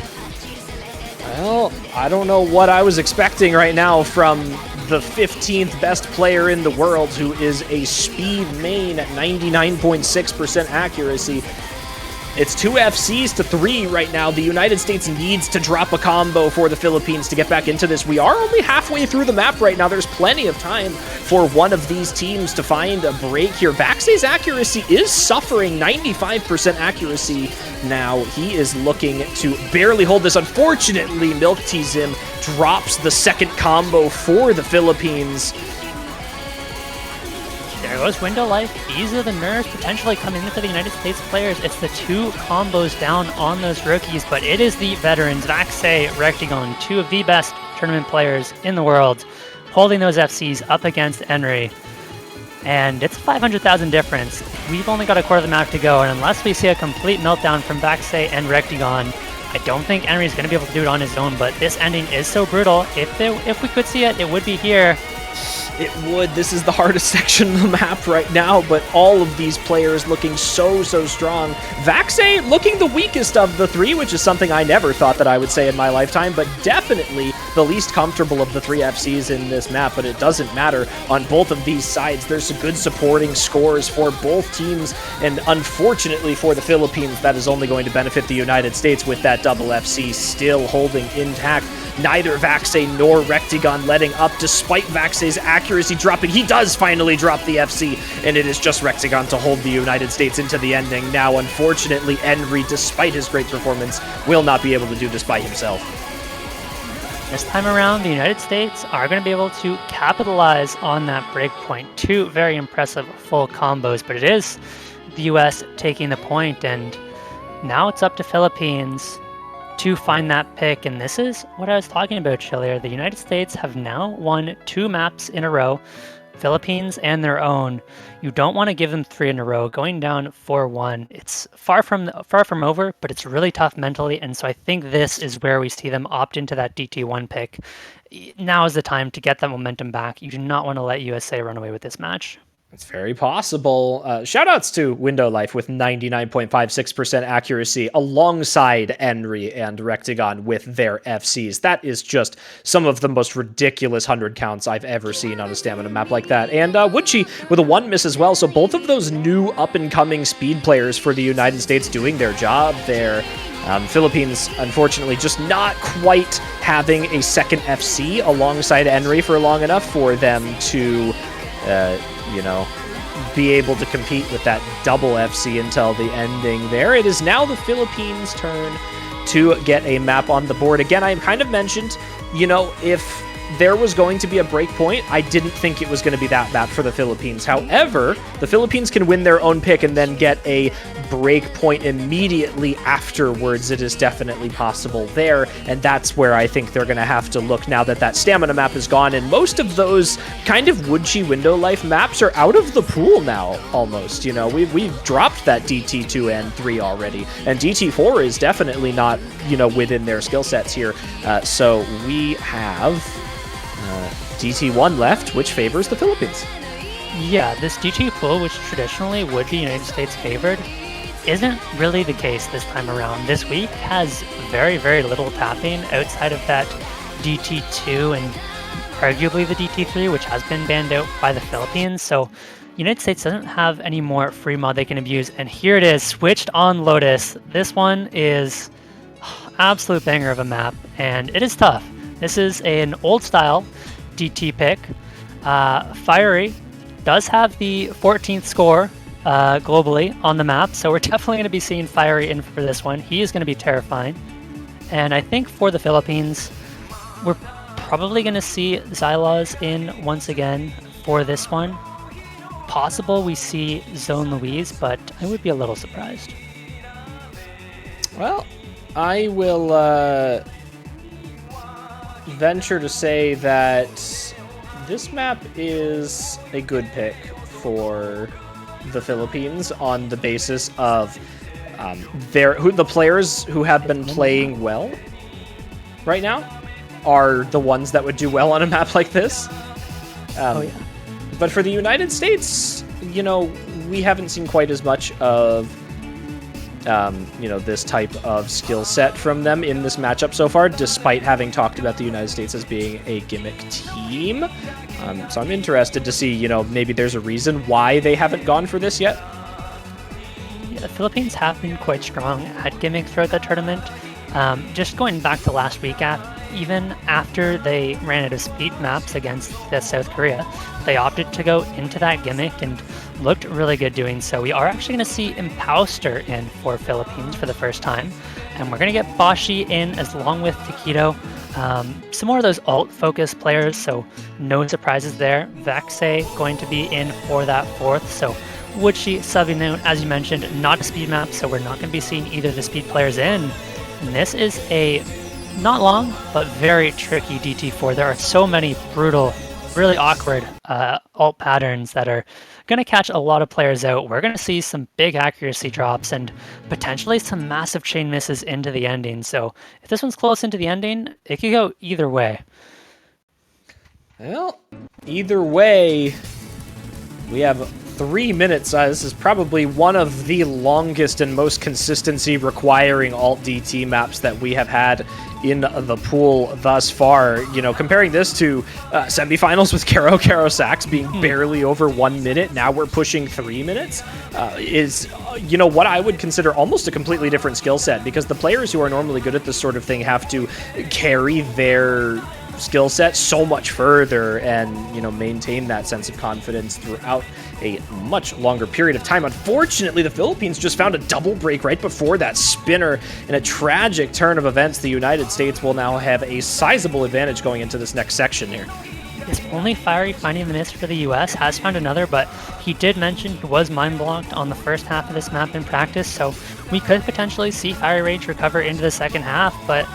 Well, I don't know what I was expecting right now from the 15th best player in the world, who is a speed main at 99.6% accuracy. It's 2 FCs to 3 right now. The United States needs to drop a combo for the Philippines to get back into this. We are only halfway through the map right now. There's plenty of time for one of these teams to find a break here. Vaxe's accuracy is suffering 95% accuracy now. He is looking to barely hold this. Unfortunately, Milk Tea Zim drops the second combo for the Philippines. There goes Window Life. These are the nerves potentially coming in for the United States players. It's the 2 combos down on those rookies, but it is the veterans, Vaxe, Rectagon, 2 of the best tournament players in the world, holding those FCs up against Enry. And it's a 500,000 difference. We've only got a quarter of the map to go, and unless we see a complete meltdown from Vaxe and Rectagon, I don't think Enry is going to be able to do it on his own, but this ending is so brutal. If we could see it, it would be here. It would. This is the hardest section of the map right now, but all of these players looking so strong. Vaxe looking the weakest of the 3, which is something I never thought that I would say in my lifetime, but definitely the least comfortable of the 3 FCs in this map, but it doesn't matter. On both of these sides, there's some good supporting scores for both teams, and unfortunately for the Philippines, that is only going to benefit the United States with that double FC still holding intact. Neither Vaxe nor Rectagon letting up, despite Vaxe's accuracy dropping. He does finally drop the FC, and it is just Rectagon to hold the United States into the ending. Now, unfortunately, Enry, despite his great performance, will not be able to do this by himself. This time around, the United States are going to be able to capitalize on that breakpoint. 2 very impressive full combos, but it is the US taking the point, and now it's up to Philippines to find that pick, and this is what I was talking about earlier. The United States have now won 2 maps in a row, Philippines and their own. You don't want to give them 3 in a row. Going down 4-1, it's far from over, but it's really tough mentally, and so I think this is where we see them opt into that DT1 pick. Now is the time to get that momentum back. You do not want to let USA run away with this match. It's very possible. Shoutouts to Window Life with 99.56% accuracy alongside Enry and Rectagon with their FCs. That is just some of the most ridiculous 100 counts I've ever seen on a stamina map like that. And Woodchi with a 1 miss as well. So both of those new up-and-coming speed players for the United States doing their job there. Philippines, unfortunately, just not quite having a second FC alongside Enry for long enough for them to be able to compete with that double FC until the ending there. It is now the Philippines' turn to get a map on the board. Again, I kind of mentioned, if there was going to be a break point, I didn't think it was going to be that bad for the Philippines. However, the Philippines can win their own pick and then get a break point immediately afterwards. It is definitely possible there, and that's where I think they're going to have to look now that that stamina map is gone, and most of those kind of Woodchi Window Life maps are out of the pool now, almost. We've dropped that DT2 and 3 already, and DT4 is definitely not, within their skill sets here. So we have DT1 left, which favors the Philippines. Yeah, this DT pool, which traditionally would be United States favored, isn't really the case this time around. This week has very, very little tapping outside of that DT2 and arguably the DT3, which has been banned out by the Philippines. So United States doesn't have any more free mod they can abuse. And here it is, switched on Lotus. This one is absolute banger of a map, and it is tough. This is an old style DT pick. Fiery does have the 14th score globally on the map, so we're definitely going to be seeing Fiery in for this one. He is going to be terrifying. And I think for the Philippines, we're probably going to see Xylaws in once again for this one. Possible we see Zone Louise, but I would be a little surprised. Well, I will venture to say that this map is a good pick for the Philippines on the basis of the players who have been playing well right now are the ones that would do well on a map like this. Oh yeah. But for the United States, we haven't seen quite as much of this type of skill set from them in this matchup so far, despite having talked about the United States as being a gimmick team. So I'm interested to see, maybe there's a reason why they haven't gone for this yet. Yeah, the Philippines have been quite strong at gimmick throughout the tournament. Just going back to last week, even after they ran out of speed maps against South Korea, they opted to go into that gimmick and looked really good doing so. We are actually going to see Imposter in for Philippines for the first time, and we're going to get Boshi in as along with Taquito. Some more of those ult-focused players, so no surprises there. Vaxe going to be in for that fourth, so Woodshi subbing out, as you mentioned, not a speed map, so we're not going to be seeing either of the speed players in. And this is a not long, but very tricky DT4. There are so many brutal, really awkward ult patterns that are going to catch a lot of players out. We're going to see some big accuracy drops and potentially some massive chain misses into the ending. So if this one's close into the ending, it could go either way. Well, either way, we have 3 minutes. This is probably one of the longest and most consistency requiring alt DT maps that we have had in the pool thus far. Comparing this to semifinals with Karo Sax being barely over 1 minute, now we're pushing 3 minutes, is what I would consider almost a completely different skill set, because the players who are normally good at this sort of thing have to carry their skill set so much further and maintain that sense of confidence throughout a much longer period of time. Unfortunately, the Philippines just found a double break right before that spinner. In a tragic turn of events, the United States will now have a sizable advantage going into this next section here. It's only Fiery finding the miss for the US, has found another, but he did mention he was mind blocked on the first half of this map in practice, so we could potentially see Fiery Rage recover into the second half, but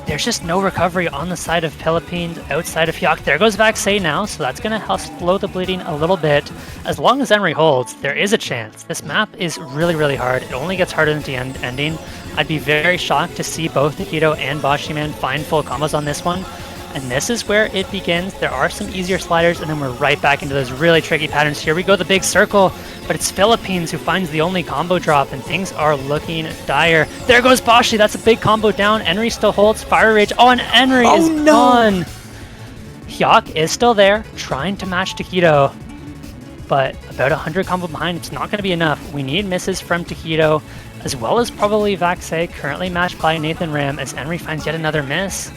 there's just no recovery on the side of Philippines outside of Hyok. There goes Vaxe now, so that's going to help slow the bleeding a little bit. As long as Henry holds, there is a chance. This map is really, really hard. It only gets harder at the ending. I'd be very shocked to see both Taquito and Boshiman find full combos on this one. And this is where it begins. There are some easier sliders, and then we're right back into those really tricky patterns. Here we go, the big circle, but it's Philippines who finds the only combo drop, and things are looking dire. There goes Boshi, that's a big combo down. Henry still holds Fire Rage. Oh, and Henry is gone. Hyok is still there, trying to match Taquito, but about 100 combo behind, it's not going to be enough. We need misses from Taquito, as well as probably Vaxe, currently matched by Nathan Ram, as Henry finds yet another miss.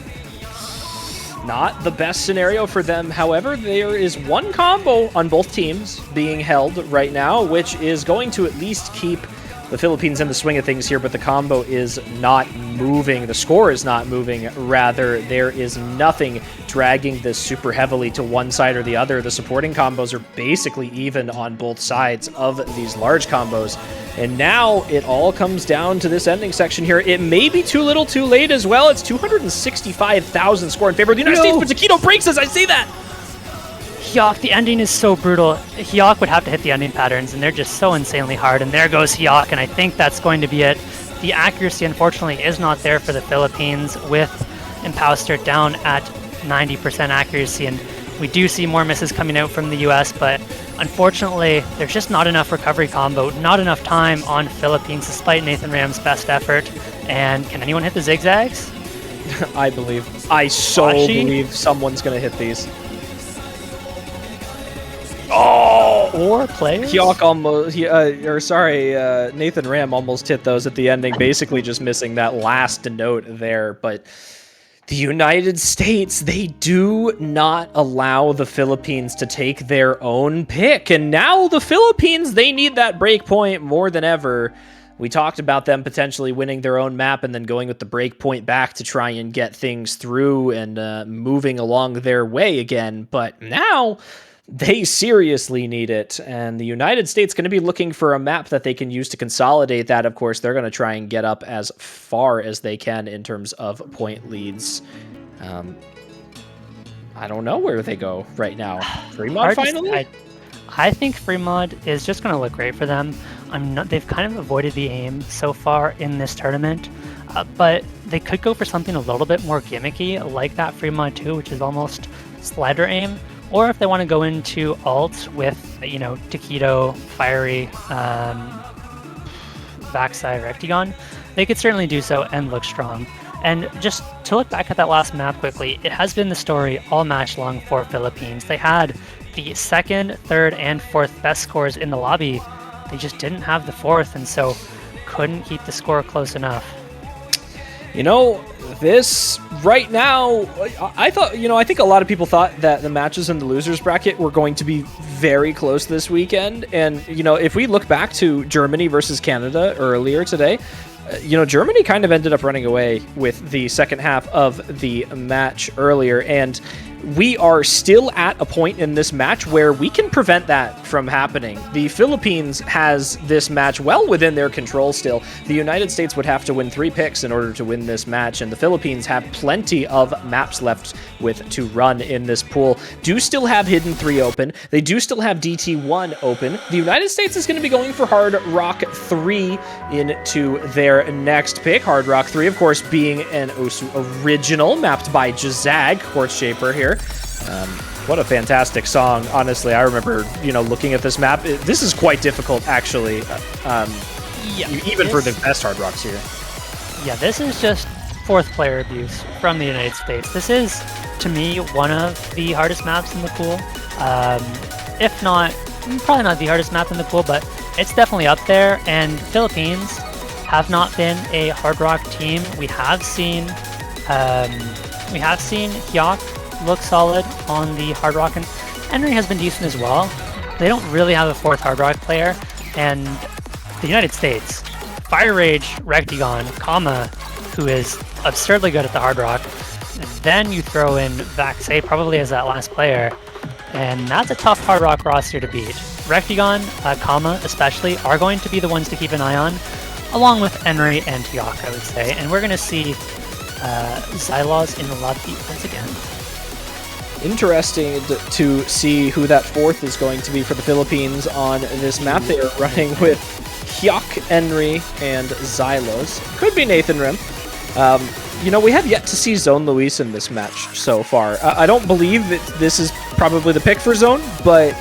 Not the best scenario for them. However, there is one combo on both teams being held right now, which is going to at least keep the Philippines in the swing of things here, but the combo is not moving. The score is not moving. Rather, there is nothing dragging this super heavily to one side or the other. The supporting combos are basically even on both sides of these large combos. And now it all comes down to this ending section here. It may be too little too late as well. It's 265,000 score in favor of the United States, but Taquito breaks as I say that. Hyok, the ending is so brutal. Hyok would have to hit the ending patterns, and they're just so insanely hard. And there goes Hyok, and I think that's going to be it. The accuracy, unfortunately, is not there for the Philippines, with Imposter down at 90% accuracy. And we do see more misses coming out from the US, but unfortunately, there's just not enough recovery combo, not enough time on Philippines, despite Nathan Ram's best effort. And can anyone hit the zigzags? I believe. I so believe someone's going to hit these. Oh! Or players? Hyok almost, Nathan Ram almost hit those at the ending, basically just missing that last note there. But the United States, they do not allow the Philippines to take their own pick. And now the Philippines, they need that break point more than ever. We talked about them potentially winning their own map and then going with the break point back to try and get things through and moving along their way again. But now they seriously need it, and the United States going to be looking for a map that they can use to consolidate that. Of course, they're going to try and get up as far as they can in terms of point leads. I don't know where they go right now. Free mod finally? I think free mod is just going to look great for them. They've kind of avoided the aim so far in this tournament, but they could go for something a little bit more gimmicky, like that free mod 2, which is almost slider aim. Or if they want to go into alt with, Taquito, Fiery, Vaxi Rectagon, they could certainly do so and look strong. And just to look back at that last map quickly, it has been the story all match long for Philippines. They had the second, third, and fourth best scores in the lobby. They just didn't have the fourth, and so couldn't keep the score close enough. You know, this right now, I think a lot of people thought that the matches in the losers bracket were going to be very close this weekend. And, you know, if we look back to Germany versus Canada earlier today, you know, Germany kind of ended up running away with the second half of the match earlier. And we are still at a point in this match where we can prevent that from happening. The Philippines has this match well within their control still. The United States would have to win 3 picks in order to win this match, and the Philippines have plenty of maps left to run in this pool. Do still have Hidden 3 open. They do still have DT1 open. The United States is going to be going for Hard Rock 3 into their next pick. Hard Rock 3, of course, being an Osu original, mapped by Jazag, Quartz Shaper here. What a fantastic song. Honestly, I remember, you know, looking at this map. This is quite difficult, actually, even for the best Hard Rocks here. Yeah, this is just fourth player abuse from the United States. This is, to me, one of the hardest maps in the pool. If not, probably not the hardest map in the pool, but it's definitely up there. And Philippines have not been a Hard Rock team. We have seen Hyok look solid on the Hard Rock, and Henry has been decent as well. They don't really have a fourth Hard Rock player, and the United States, Fire Rage, Rectagon, Kama, who is absurdly good at the Hard Rock, then you throw in Vaxi probably as that last player, and that's a tough Hard Rock roster to beat. Rectagon, Kama especially, are going to be the ones to keep an eye on, along with Henry and Hyok, I would say, and we're going to see Xylos in the lobby once again. Interesting to see who that fourth is going to be for the Philippines on this map. They are running with Hyok, Henry, and Xylos. Could be Nathan Rim. You know, we have yet to see Zone Luis in this match so far. I don't believe that this is probably the pick for Zone, but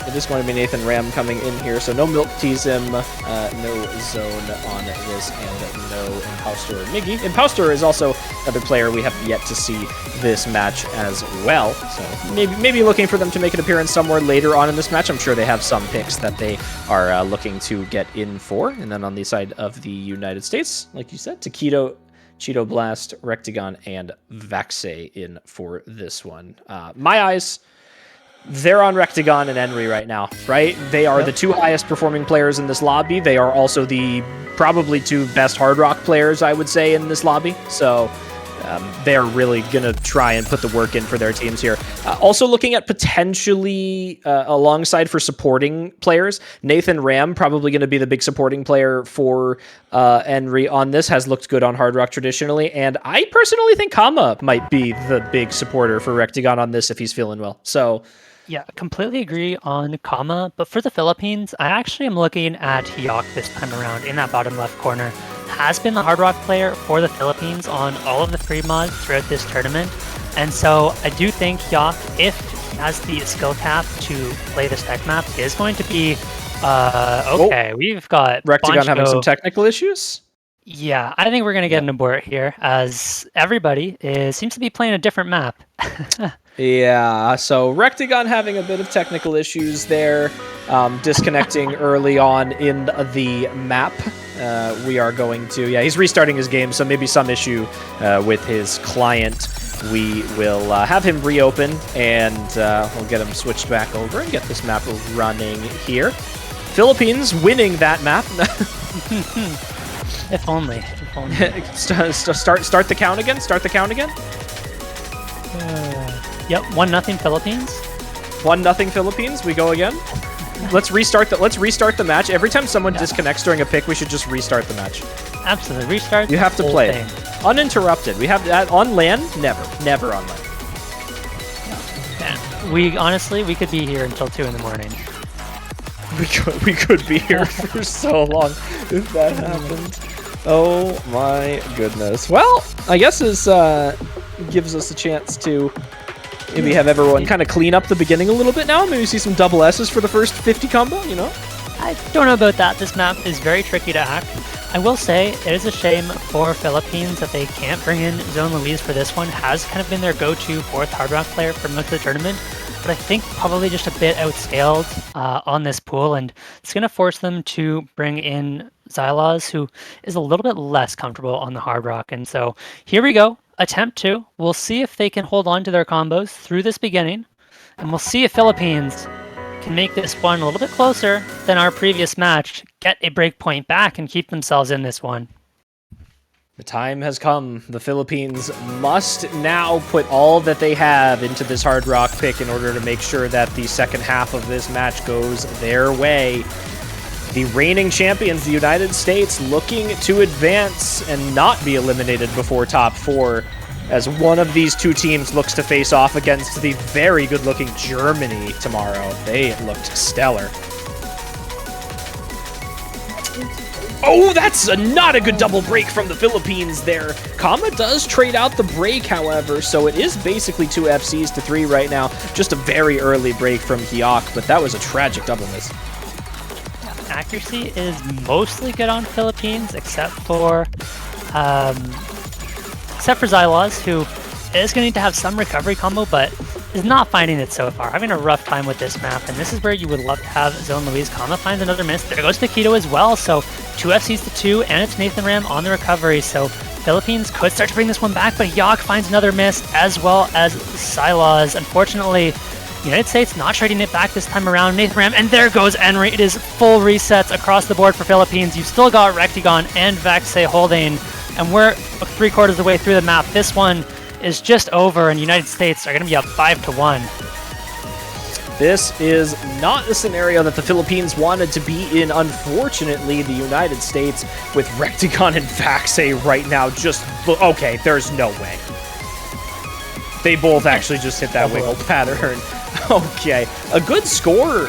it is going to be Nathan Ram coming in here. So no Milk Tease him, no Zone on this, and no Imposter or Miggy. Imposter is also another player we have yet to see this match as well. So maybe looking for them to make an appearance somewhere later on in this match. I'm sure they have some picks that they are looking to get in for. And then on the side of the United States, like you said, Taquito, Cheeto Blast, Rectagon, and Vaxi in for this one. My eyes, they're on Rectagon and Henry right now, right? They are the 2 highest performing players in this lobby. They are also the probably 2 best Hard Rock players, I would say, in this lobby. So they're really going to try and put the work in for their teams here. Also looking at potentially alongside for supporting players, Nathan Ram probably going to be the big supporting player for Henry on this. Has looked good on Hard Rock traditionally. And I personally think Kama might be the big supporter for Rectagon on this if he's feeling well. So yeah, completely agree on Kama, but for the Philippines, I actually am looking at Hyok this time around in that bottom left corner. Has been the Hard Rock player for the Philippines on all of the free mods throughout this tournament, and so I do think Hyok, if he has the skill cap to play this tech map, is going to be okay. We've got Rectagon having some technical issues. Yeah, I think we're going to get an abort here, as everybody seems to be playing a different map. Yeah, so Rectagon having a bit of technical issues there, disconnecting early on in the map. We are going to, he's restarting his game, so maybe some issue with his client. We will have him reopen, and we'll get him switched back over and get this map running here. Philippines winning that map. If only. If only. Start the count again. Start the count again. Yep, 1-0 Philippines. 1-0 Philippines. We go again. Let's restart the match. Every time someone disconnects during a pick, we should just restart the match. Absolutely, restart. You have to play it uninterrupted. We have that on LAN. Never on LAN. Yeah. We could be here until 2 in the morning. We could be here for so long if that happened. Oh my goodness. Well, I guess this gives us a chance to maybe have everyone kind of clean up the beginning a little bit now. Maybe see some double S's for the first 50 combo, you know? I don't know about that. This map is very tricky to hack. I will say it is a shame for Philippines that they can't bring in Zone Louise for this one. Has kind of been their go-to fourth Hard Rock player for most of the tournament, but I think probably just a bit outscaled on this pool, and it's going to force them to bring in Xyloz, who is a little bit less comfortable on the Hard Rock. And so here we go. Attempt 2. We'll see if they can hold on to their combos through this beginning, and we'll see if Philippines can make this one a little bit closer than our previous match, get a breakpoint back, and keep themselves in this one. The time has come. The Philippines must now put all that they have into this Hard Rock pick in order to make sure that the second half of this match goes their way. The reigning champions, the United States, looking to advance and not be eliminated before top 4, as one of these two teams looks to face off against the very good-looking Germany tomorrow. They looked stellar. Oh, that's not a good double break from the Philippines there. Kama does trade out the break, however, so it is basically 2 FCs to 3 right now. Just a very early break from Hyok, but that was a tragic double miss. Accuracy is mostly good on Philippines, except for Xyloz, who is going to need to have some recovery combo, but is not finding it so far. Having a rough time with this map, and this is where you would love to have Zone Louise. Kama finds another miss. There goes Taquito as well, so 2 FCs to 2, and it's Nathan Ram on the recovery, so Philippines could start to bring this one back, but Hyok finds another miss, as well as Xyloz. Unfortunately, United States not trading it back this time around. Nathan Ram, and there goes Enry. It is full resets across the board for Philippines. You've still got Rectigon and Vaxe holding, and we're 3/4 of the way through the map. This one is just over, and United States are going to be up 5-1. This is not the scenario that the Philippines wanted to be in. Unfortunately, the United States with Rectigon and Vaxe right now just... Okay, there's no way. They both actually just hit that wiggle pattern. Okay, a good score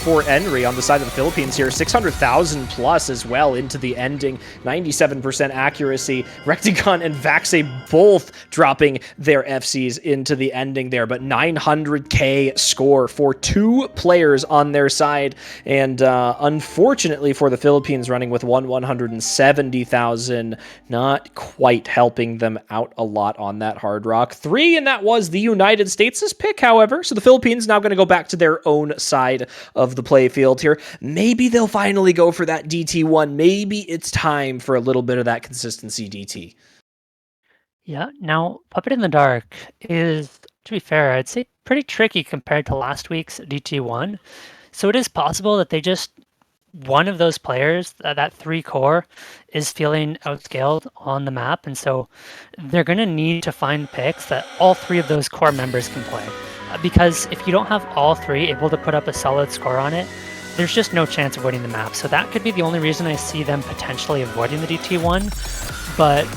for Enry on the side of the Philippines here. 600,000 plus as well into the ending. 97% accuracy. Rectigon and Vaxe both dropping their FCs into the ending there, but 900k score for 2 players on their side. And unfortunately for the Philippines, running with 170,000, not quite helping them out a lot on that Hard Rock 3, and that was the United States' pick, however. So the Philippines now going to go back to their own side of the playfield here. Maybe they'll finally go for that DT1. Maybe it's time for a little bit of that consistency DT. Yeah, now Puppet in the Dark is, to be fair, I'd say pretty tricky compared to last week's DT1. So it is possible that they just, one of those players, that 3 core, is feeling outscaled on the map, and so they're going to need to find picks that all 3 of those core members can play. Because if you don't have all 3 able to put up a solid score on it, there's just no chance of winning the map. So that could be the only reason I see them potentially avoiding the DT1. But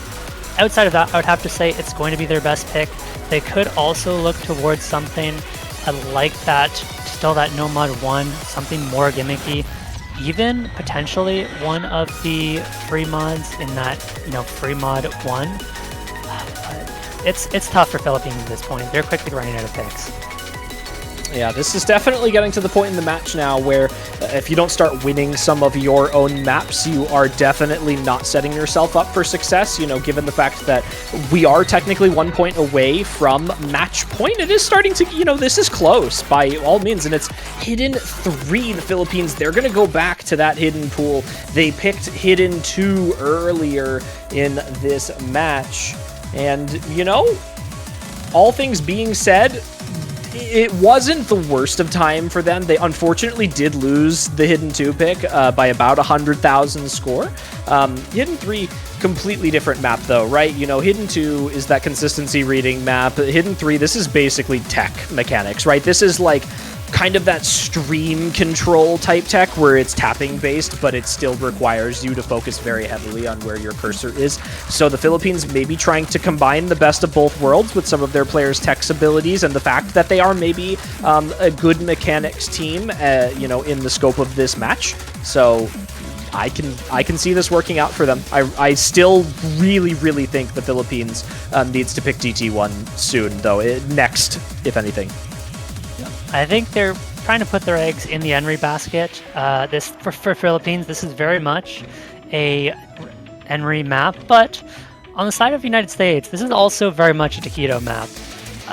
outside of that, I would have to say it's going to be their best pick. They could also look towards something like that, still that No Mod 1, something more gimmicky. Even potentially one of the free mods in that, free mod 1. But it's tough for Philippines at this point. They're quickly running out of picks. Yeah, this is definitely getting to the point in the match now where if you don't start winning some of your own maps, you are definitely not setting yourself up for success, given the fact that we are technically 1 point away from match point. It is starting to, this is close by all means, and it's Hidden 3, the Philippines. They're going to go back to that Hidden pool. They picked Hidden 2 earlier in this match, and, all things being said, it wasn't the worst of time for them. They unfortunately did lose the Hidden 2 pick by about 100,000 score. Hidden 3, completely different map though, right? Hidden 2 is that consistency reading map. Hidden 3, this is basically tech mechanics, right? This is like kind of that stream control type tech where it's tapping based, but it still requires you to focus very heavily on where your cursor is. So the Philippines may be trying to combine the best of both worlds with some of their players' tech's abilities and the fact that they are maybe a good mechanics team, in the scope of this match. So I can see this working out for them. I still really, really think the Philippines needs to pick DT1 soon, though. Next, if anything. I think they're trying to put their eggs in the Enry basket. This for Philippines, this is very much a Enry map, but on the side of the United States, this is also very much a Taquito map.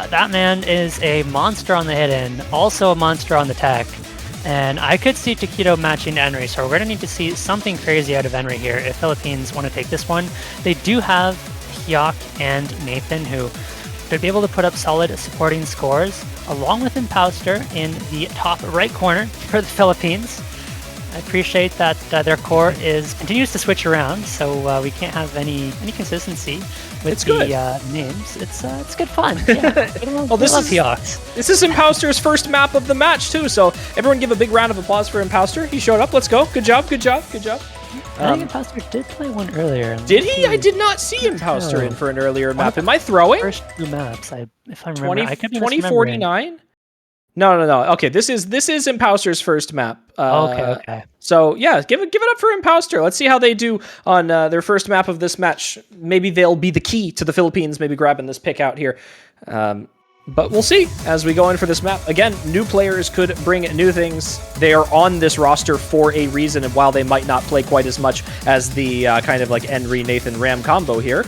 That man is a monster on the hidden, also a monster on the tech, and I could see Taquito matching Enry, so we're going to need to see something crazy out of Enry here if Philippines want to take this one. They do have Hyok and Nathan, who should be able to put up solid supporting scores, along with Imposter in the top right corner for the Philippines. I appreciate that their core continues to switch around, so we can't have any consistency with the names. It's good fun. Yeah. Well, this is Imposter's first map of the match too, so everyone give a big round of applause for Imposter. He showed up. Let's go. Good job. Good job. Good job. I think Imposter did play one earlier. Did he? I did not see Imposter in for an earlier map. Am I throwing? First two maps, if I remember. 2049? No. Okay, this is Imposter's first map. Okay. So yeah, give it up for Imposter. Let's see how they do on their first map of this match. Maybe they'll be the key to the Philippines maybe grabbing this pick out here. But we'll see as we go in for this map. Again, new players could bring new things. They are on this roster for a reason, and while they might not play quite as much as the kind of like Enry Nathan Ram combo here,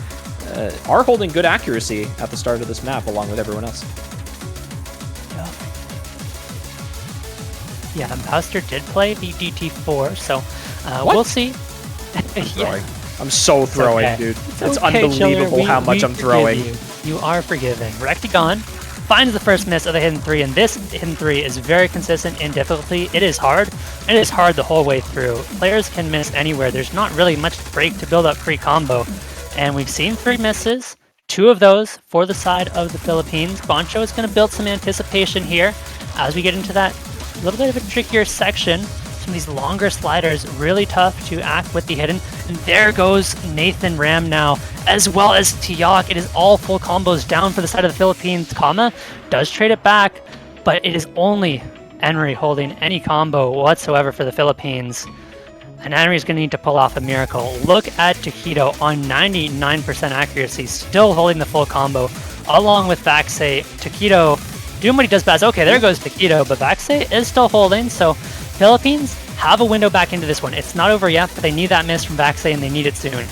are holding good accuracy at the start of this map along with everyone else. Yeah, Imposter did play the DT4, so we'll see. Yeah. I'm so throwing, dude. It's unbelievable how much I'm throwing. You are forgiving. Rectagon finds the first miss of the hidden 3, and this hidden 3 is very consistent in difficulty. It is hard. It is hard the whole way through. Players can miss anywhere. There's not really much break to build up free combo. And we've seen 3 misses. 2 of those for the side of the Philippines. Boncho is going to build some anticipation here as we get into that little bit of a trickier section. Some of these longer sliders, really tough to act with the hidden. And there goes Nathan Ram now, as well as Tiak. It is all full combos down for the side of the Philippines. Kama does trade it back, but it is only Enry holding any combo whatsoever for the Philippines. And Enry is going to need to pull off a miracle. Look at Taquito on 99% accuracy, still holding the full combo, along with Vaxei. Taquito doing what he does best. Okay, there goes Taquito, but Vaxei is still holding, so Philippines have a window back into this one. It's not over yet, but they need that miss from Vaxei, and they need it soon.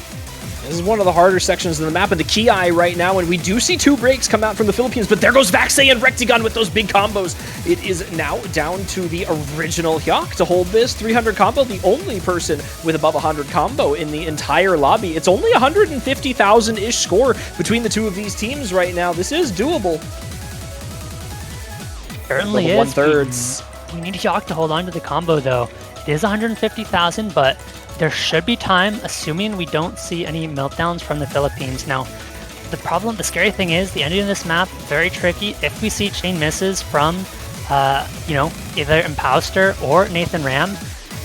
This is one of the harder sections of the map, and the key eye right now, and we do see 2 breaks come out from the Philippines, but there goes Vaxei and Rectagon with those big combos. It is now down to the original Hyok to hold this 300 combo, the only person with above 100 combo in the entire lobby. It's only 150,000-ish score between the 2 of these teams right now. This is doable. Certainly is. 1/3. We need Hyok to hold on to the combo, though. It is 150,000, but there should be time, assuming we don't see any meltdowns from the Philippines. Now, the scary thing is, the ending of this map, very tricky. If we see chain misses from, either Imposter or Nathan Ram,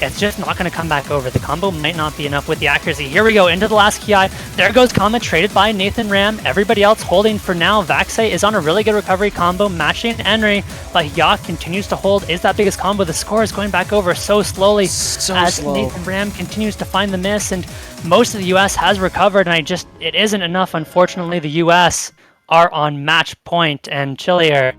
it's just not going to come back over. The combo might not be enough with the accuracy. Here we go, into the last key eye. There goes Kama, traded by Nathan Ram. Everybody else holding for now. Vaxei is on a really good recovery combo, matching Enry, but Hyok continues to hold. Is that biggest combo? The score is going back over so slowly as Nathan Ram continues to find the miss, and most of the US has recovered, and it isn't enough. Unfortunately, the US are on match point, and Chillier,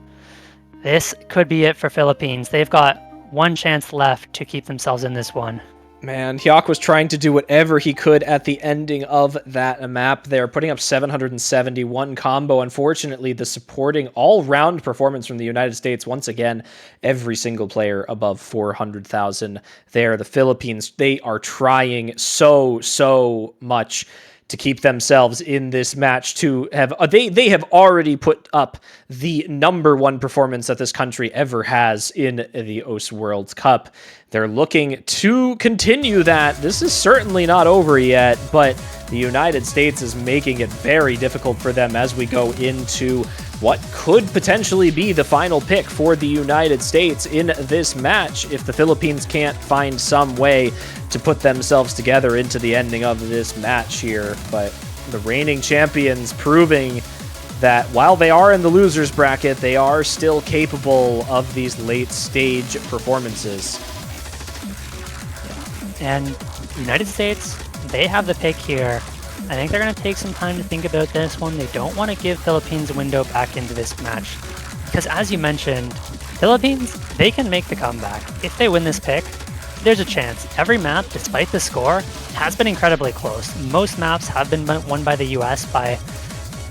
this could be it for Philippines. They've got one chance left to keep themselves in this one. Man, Hyok was trying to do whatever he could at the ending of that map there, putting up 771 combo. Unfortunately, the supporting all-round performance from the United States, once again, every single player above 400,000 there. The Philippines, they are trying so much to keep themselves in this match, to have they have already put up the #1 performance that this country ever has in the OS World Cup. They're looking to continue that. This is certainly not over yet, but the United States is making it very difficult for them as we go into what could potentially be the final pick for the United States in this match if the Philippines can't find some way to put themselves together into the ending of this match here. But the reigning champions proving that while they are in the losers bracket, they are still capable of these late stage performances. And the United States, they have the pick here. I think they're going to take some time to think about this one. They don't want to give Philippines a window back into this match. Because as you mentioned, Philippines, they can make the comeback. If they win this pick, there's a chance. Every map, despite the score, has been incredibly close. Most maps have been won by the US by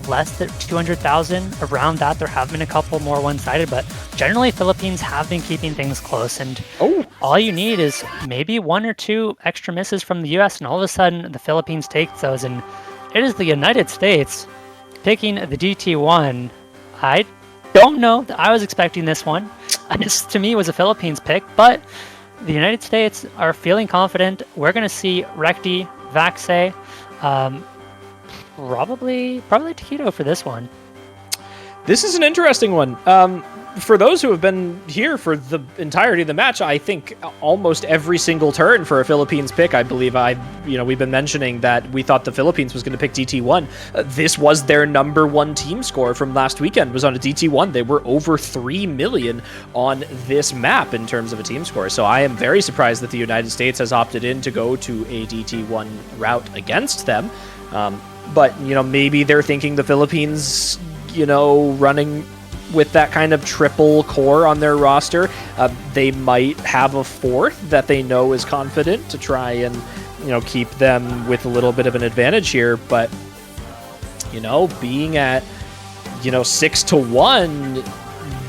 less than 200,000. Around that, there have been a couple more one-sided, but generally Philippines have been keeping things close, and all you need is maybe 1 or 2 extra misses from the US, and all of a sudden the Philippines take those, and it is the United States picking the DT1. I don't know that I was expecting this one. This, to me, was a Philippines pick, but the United States are feeling confident. We're going to see Recti, Vaxe, probably Taquito for this one. This is an interesting one. For those who have been here for the entirety of the match, I think almost every single turn for a Philippines pick, I believe we've been mentioning that we thought the Philippines was going to pick DT1. This was their #1 team score from last weekend, was on a DT1. They were over 3 million on this map in terms of a team score. So I am very surprised that the United States has opted in to go to a DT1 route against them. But, maybe they're thinking the Philippines, running with that kind of triple core on their roster, they might have a fourth that they know is confident to try and, keep them with a little bit of an advantage here. But, being at, 6-1,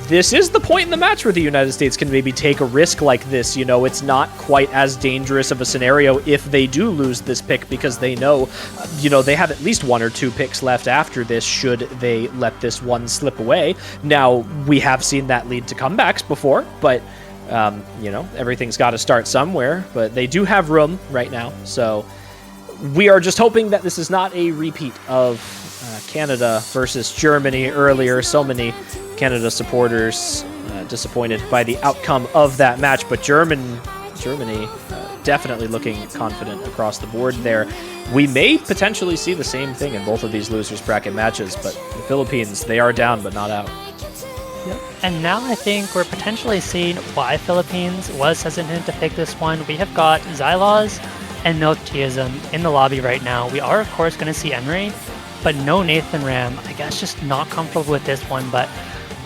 this is the point in the match where the United States can maybe take a risk like this. It's not quite as dangerous of a scenario if they do lose this pick, because they know, they have at least 1 or 2 picks left after this should they let this one slip away. Now, we have seen that lead to comebacks before, but, everything's got to start somewhere. But they do have room right now, so we are just hoping that this is not a repeat of Canada versus Germany earlier. So many Canada supporters disappointed by the outcome of that match, but Germany definitely looking confident across the board there. We may potentially see the same thing in both of these losers bracket matches, but the Philippines, they are down but not out. Yep. And now I think we're potentially seeing why Philippines was hesitant to pick this one. We have got Xyloz and Milkteism in the lobby right now. We are, of course, going to see Emery, but no Nathan Ram. I guess just not comfortable with this one, but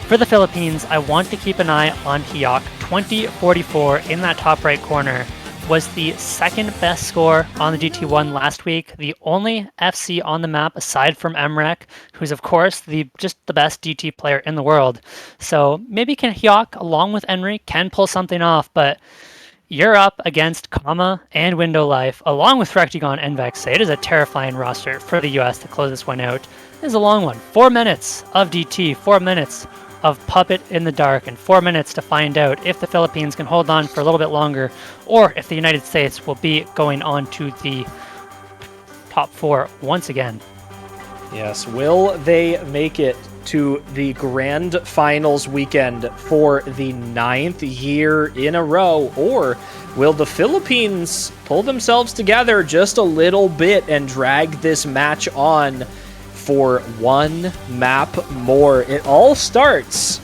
for the Philippines, I want to keep an eye on Hyok. 2044 in that top right corner was the second best score on the DT1 last week. The only FC on the map aside from Emrek, who's of course just the best DT player in the world. So maybe Hyok, along with Emery, can pull something off, but you're up against Kama and Window Life, along with Rectigon and Vex. It is a terrifying roster for the US to close this one out. It is a long one. 4 minutes of DT, 4 minutes of Puppet in the dark, and 4 minutes to find out if the Philippines can hold on for a little bit longer, or if the United States will be going on to the top 4 once again. Yes, will they make it to the grand finals weekend for the 9th year in a row, or will the Philippines pull themselves together just a little bit and drag this match on for one map more? It all starts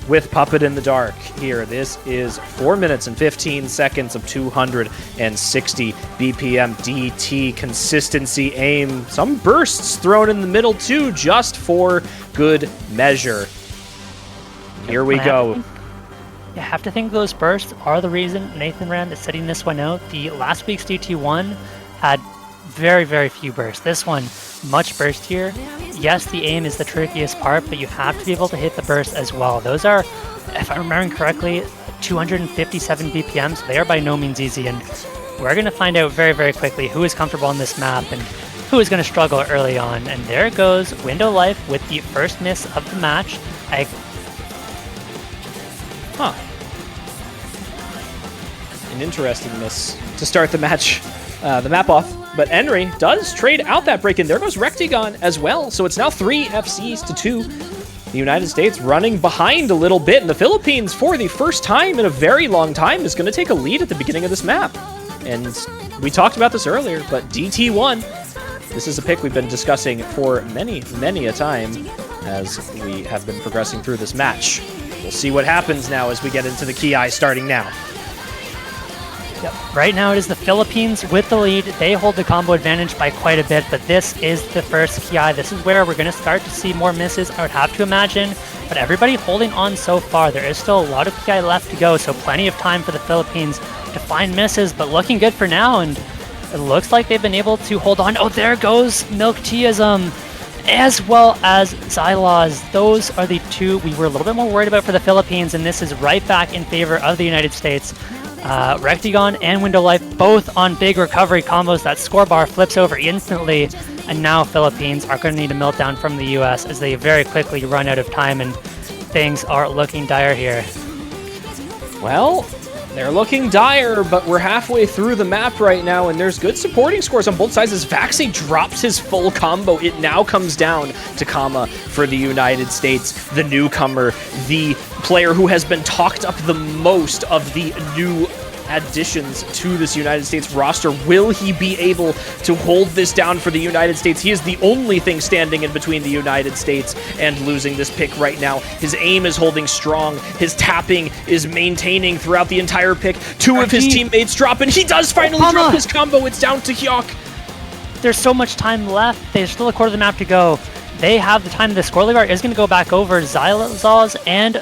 with Puppet in the Dark here. This is 4 minutes and 15 seconds of 260 BPM DT consistency aim. Some bursts thrown in the middle too, just for good measure. Here we go. You have to think those bursts are the reason Nathan Rand is sitting this one out. The last week's DT1 had very, very few bursts. This one, much burst here. Yes, the aim is the trickiest part, but you have to be able to hit the burst as well. Those are, if I'm remembering correctly, 257 BPM, so they are by no means easy, and we're going to find out very, very quickly who is comfortable on this map and who is going to struggle early on. And there goes Window Life with the first miss of the match. An interesting miss to start the match, the map off. But Henry does trade out that break-in. There goes Rectigon as well. So it's now 3 FCs to 2. The United States running behind a little bit. And the Philippines, for the first time in a very long time, is going to take a lead at the beginning of this map. And we talked about this earlier, but DT1, this is a pick we've been discussing for many, many a time as we have been progressing through this match. We'll see what happens now as we get into the Ki starting now. Yep. Right now it is the Philippines with the lead. They hold the combo advantage by quite a bit, but this is the first Ki. This is where we're going to start to see more misses, I would have to imagine. But everybody holding on so far. There is still a lot of Ki left to go, so plenty of time for the Philippines to find misses, but looking good for now, and it looks like they've been able to hold on. Oh, there goes Milk Teaism, as well as Xyloz. Those are the two we were a little bit more worried about for the Philippines, and this is right back in favor of the United States. Rectigon and Window Life both on big recovery combos. That score bar flips over instantly, and now Philippines are going to need a meltdown from the US as they very quickly run out of time, and things are looking dire here. Well, they're looking dire, but we're halfway through the map right now, and there's good supporting scores on both sides as Vaxi drops his full combo. It now comes down to Kama for the United States, the newcomer, the player who has been talked up the most of the new additions to this United States roster. Will he be able to hold this down for the United States? He is the only thing standing in between the United States and losing this pick right now. His aim is holding strong. His tapping is maintaining throughout the entire pick. Two of his teammates drop, and he does finally drop his combo. It's down to Hyok. There's so much time left. There's still a quarter of the map to go. They have the time. The score lever is going to go back over. Xyloz and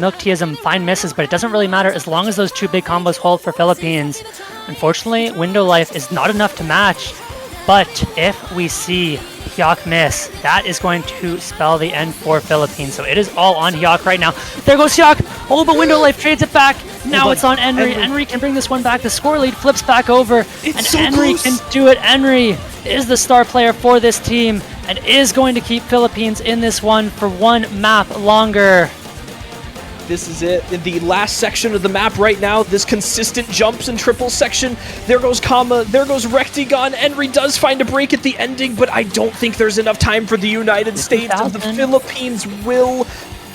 Milk Teaism find misses, but it doesn't really matter as long as those two big combos hold for Philippines. Unfortunately, Window Life is not enough to match, but if we see Hyok miss, that is going to spell the end for Philippines. So it is all on Hyok right now. There goes Hyok. Oh, but Window Life trades it back. Now it's on Enry. Enry can bring this one back. The score lead flips back over, and so Enry can do it. Enry is the star player for this team and is going to keep Philippines in this one for one map longer. This is it. In the last section of the map right now, this consistent jumps and triple section. There goes Kama, there goes Rectigon. Enry does find a break at the ending, but I don't think there's enough time for the United States. The Philippines will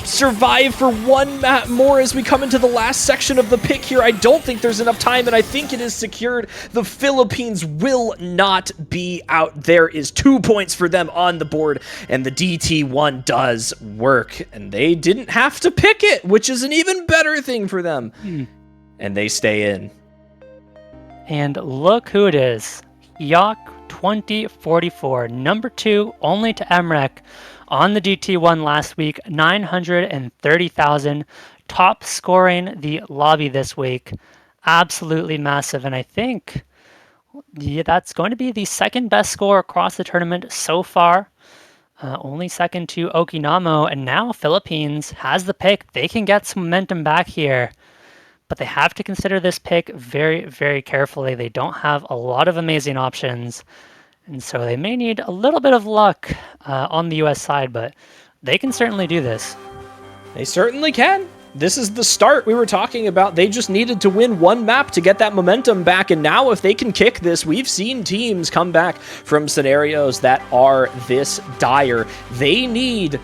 survive for one map more as we come into the last section of the pick here. I don't think there's enough time, and I think it is secured. The Philippines will not be out. There is 2 points for them on the board, and the DT1 does work, and they didn't have to pick it, which is an even better thing for them. And they stay in. And look who it is. Hyok 2044, number 2 only to Emrek. On the DT1 last week, 930,000, top scoring the lobby this week. Absolutely massive, and I think that's going to be the second best score across the tournament so far. Only second to Okinamo, and now Philippines has the pick. They can get some momentum back here, but they have to consider this pick very, very carefully. They don't have a lot of amazing options. And so they may need a little bit of luck on the US side, but they can certainly do this. They certainly can. This is the start we were talking about. They just needed to win one map to get that momentum back, and now if they can kick this, we've seen teams come back from scenarios that are this dire. They need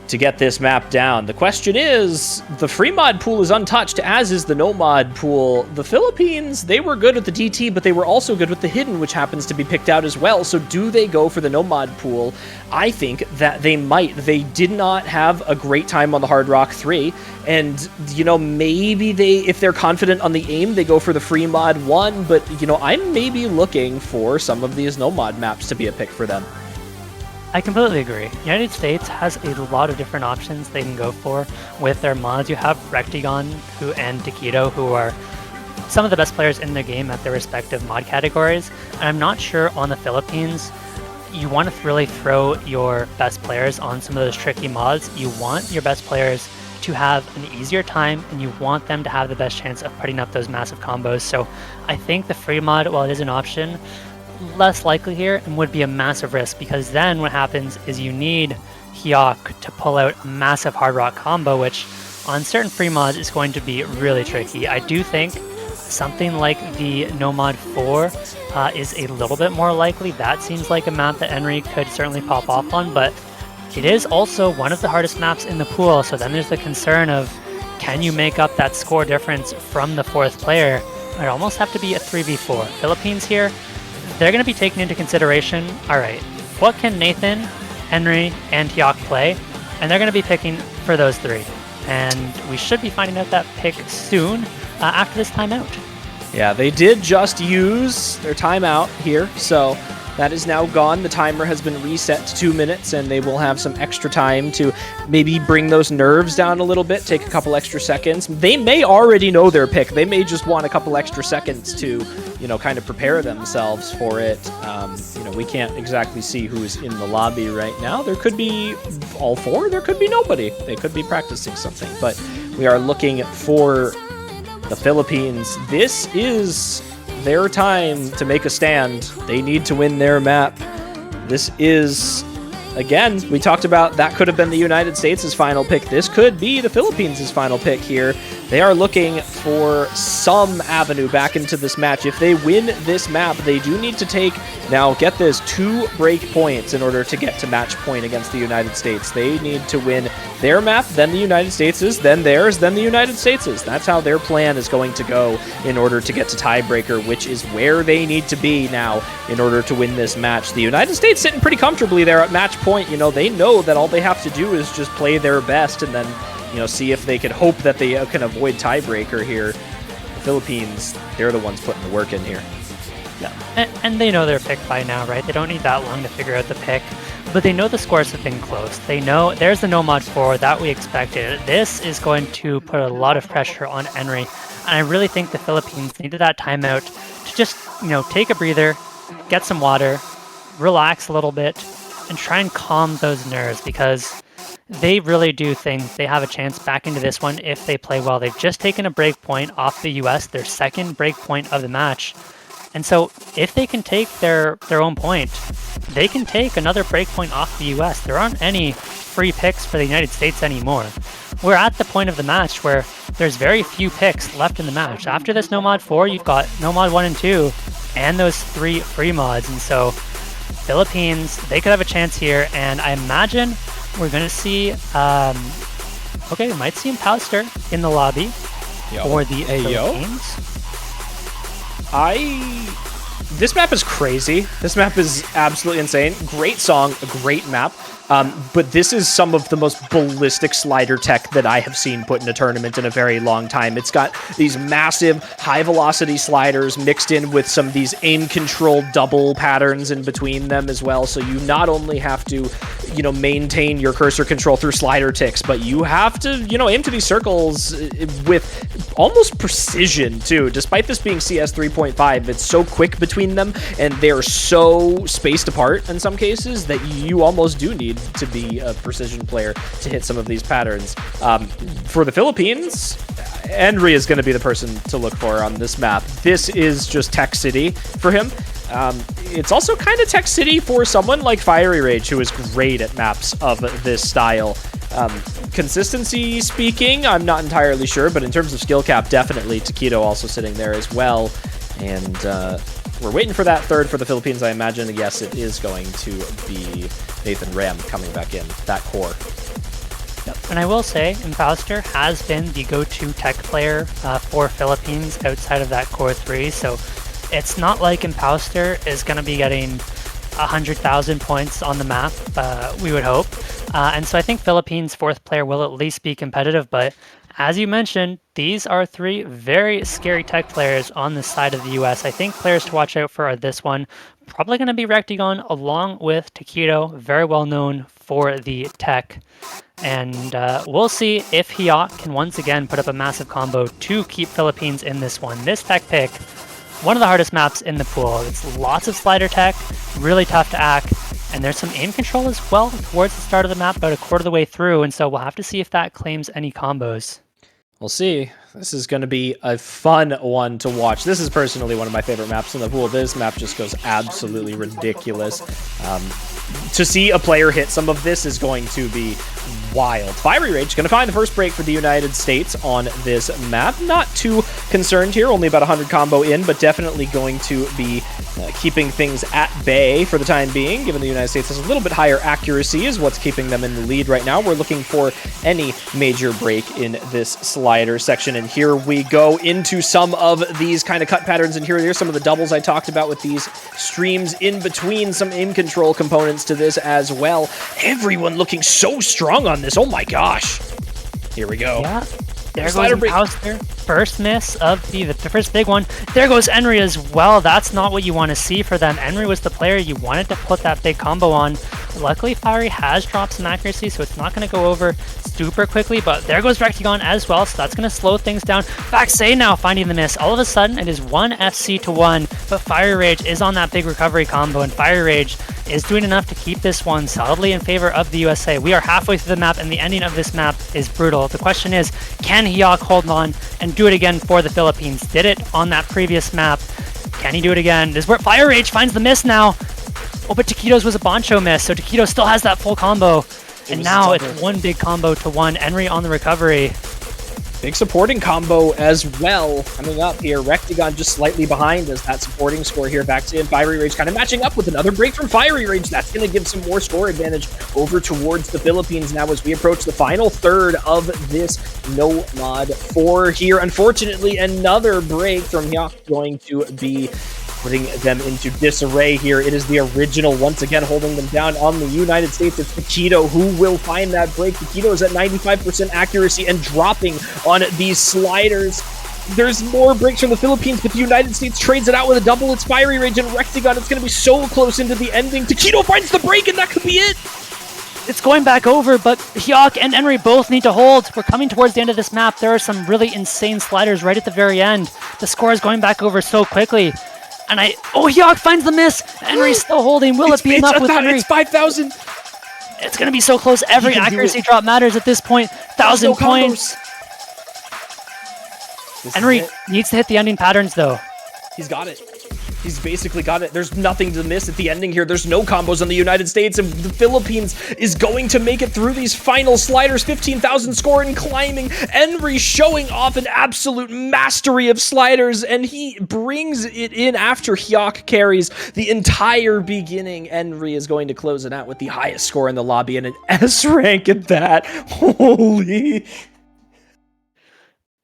to get this map down. The question is, the free mod pool is untouched, as is the no mod pool. The Philippines, they were good at the DT, but they were also good with the hidden, which happens to be picked out as well. So do they go for the no mod pool? I think that they might. They did not have a great time on the Hard Rock 3, and, you know, maybe they, if they're confident on the aim, they go for the free mod 1, but, you know, I'm maybe looking for some of these no mod maps to be a pick for them. I completely agree. United States has a lot of different options they can go for with their mods. You have Rectigon and Taquito, who are some of the best players in the game at their respective mod categories. And I'm not sure on the Philippines, you want to really throw your best players on some of those tricky mods. You want your best players to have an easier time, and you want them to have the best chance of putting up those massive combos. So I think the free mod, while it is an option, less likely here and would be a massive risk, because then what happens is you need Hyok to pull out a massive hard rock combo, which on certain free mods is going to be really tricky. I do think something like the No Mod 4 is a little bit more likely. That seems like a map that Enry could certainly pop off on, but it is also one of the hardest maps in the pool, so then there's the concern of, can you make up that score difference from the fourth player? It almost have to be a 3v4. Philippines here, they're going to be taking into consideration, all right, what can Nathan, Henry, and Hyok play? And they're going to be picking for those three. And we should be finding out that pick soon after this timeout. Yeah, they did just use their timeout here, so that is now gone. The timer has been reset to 2 minutes, and they will have some extra time to maybe bring those nerves down a little bit, take a couple extra seconds. They may already know their pick. They may just want a couple extra seconds to, kind of prepare themselves for it. We can't exactly see who's in the lobby right now. There could be all four. There could be nobody. They could be practicing something, but we are looking for the Philippines. This is their time to make a stand. They need to win their map. This is, again, we talked about that could have been the United States' final pick. This could be the Philippines' final pick here. They are looking for some avenue back into this match. If they win this map, they do need to take, now get this, 2 break points in order to get to match point against the United States. They need to win their map, then the United States', then theirs, then the United States'. That's how their plan is going to go in order to get to tiebreaker, which is where they need to be now in order to win this match. The United States sitting pretty comfortably there at match point. They know that all they have to do is just play their best and then see if they can hope that they can avoid tiebreaker here. The Philippines, they're the ones putting the work in here. Yeah, and they know their pick by now, right? They don't need that long to figure out the pick, but they know the scores have been close. They know there's the no mod 4 that we expected. This is going to put a lot of pressure on Henry, and I really think the Philippines needed that timeout to just, take a breather, get some water, relax a little bit, and try and calm those nerves, because they really do think they have a chance back into this one if they play well. They've just taken a break point off the US, their second break point of the match. And so if they can take their own point, they can take another break point off the US. There aren't any free picks for the United States anymore. We're at the point of the match where there's very few picks left in the match. After this no mod 4, you've got no mod 1 and 2 and those 3 free mods. And so Philippines, they could have a chance here, and I imagine we're going to see, we might see Imposter in the lobby for the Philippines. This map is crazy. This map is absolutely insane. Great song, a great map. But this is some of the most ballistic slider tech that I have seen put in a tournament in a very long time. It's got these massive high-velocity sliders mixed in with some of these aim-controlled double patterns in between them as well. So you not only have to, maintain your cursor control through slider ticks, but you have to, aim to these circles with almost precision, too. Despite this being CS 3.5, it's so quick between them, and they're so spaced apart in some cases that you almost do need to be a precision player to hit some of these patterns. For the Philippines, Henry is going to be the person to look for on this map. This is just Tech City for him. It's also kind of Tech City for someone like Fiery Rage, who is great at maps of this style. Consistency speaking, I'm not entirely sure, but in terms of skill cap, definitely Taquito also sitting there as well. And we're waiting for that third for the Philippines, I imagine. Yes, it is going to be Nathan Ram coming back in, that core. Yep. And I will say, Imposter has been the go-to tech player for Philippines outside of that core 3, so it's not like Imposter is going to be getting 100,000 points on the map, we would hope. And so I think Philippines' 4th player will at least be competitive, but as you mentioned, these are 3 very scary tech players on the side of the US. I think players to watch out for are this one, probably going to be Rectagon along with Taquito, very well known for the tech. And we'll see if Hiot can once again put up a massive combo to keep Philippines in this one. This tech pick, one of the hardest maps in the pool. It's lots of slider tech, really tough to act, and there's some aim control as well towards the start of the map, about a quarter of the way through, and so we'll have to see if that claims any combos. We'll see. This is going to be a fun one to watch. This is personally one of my favorite maps in the pool. This map just goes absolutely ridiculous. To see a player hit some of this is going to be wild. Fiery Rage going to find the first break for the United States on this map. Not too concerned here, only about 100 combo in, but definitely going to be keeping things at bay for the time being, given the United States has a little bit higher accuracy is what's keeping them in the lead right now. We're looking for any major break in this slider section, and here we go into some of these kind of cut patterns, and here's some of the doubles I talked about with these streams in between, some aim control components to this as well. Everyone looking so strong on this. Oh my gosh. Here we go. Yeah. There goes Imposter. First miss of the first big one. There goes Enry as well. That's not what you want to see for them. Enry was the player you wanted to put that big combo on. Luckily, Fiery has dropped some accuracy, so it's not going to go over super quickly, but there goes Rectagon as well, so that's going to slow things down. Vaxay now finding the miss. All of a sudden, it is 1 FC to 1, but Fire Rage is on that big recovery combo, and Fire Rage is doing enough to keep this one solidly in favor of the USA. We are halfway through the map, and the ending of this map is brutal. The question is, can Hyok hold on and do it again for the Philippines? Did it on that previous map. Can he do it again? This is where Fire Rage finds the miss now. Oh, but Taquitos was a Boncho miss, so Taquito still has that full combo. And now it's one big combo to one. Enry on the recovery. Big supporting combo as well coming up here. Rectagon just slightly behind as that supporting score here. Vaxay and Fiery Rage kind of matching up with another break from Fiery Rage. That's going to give some more score advantage over towards the Philippines now as we approach the final third of this No Mod 4 here. Unfortunately, another break from Hyok going to be putting them into disarray here. It is the original once again holding them down on the United States. It's Taquito who will find that break. Taquito is at 95% accuracy and dropping on these sliders. There's more breaks from the Philippines, but the United States trades it out with a double. It's Fiery Rage and Rectagon. It's going to be so close into the ending. Taquito finds the break, and that could be it. It's going back over, but Hyok and Enry both need to hold. We're coming towards the end of this map. There are some really insane sliders right at the very end. The score is going back over so quickly. And Hyok finds the miss. Enry's still holding. Will it be enough with Enry? It's 5,000. It's going to be so close. Every accuracy drop matters at this point. 1,000 points. Enry needs to hit the ending patterns, though. He's got it. He's basically got it. There's nothing to miss at the ending here. There's no combos on the United States, and the Philippines is going to make it through these final sliders. 15,000 score and climbing. Enry showing off an absolute mastery of sliders, and he brings it in after Hyok carries the entire beginning. Enry is going to close it out with the highest score in the lobby and an S rank at that. Holy...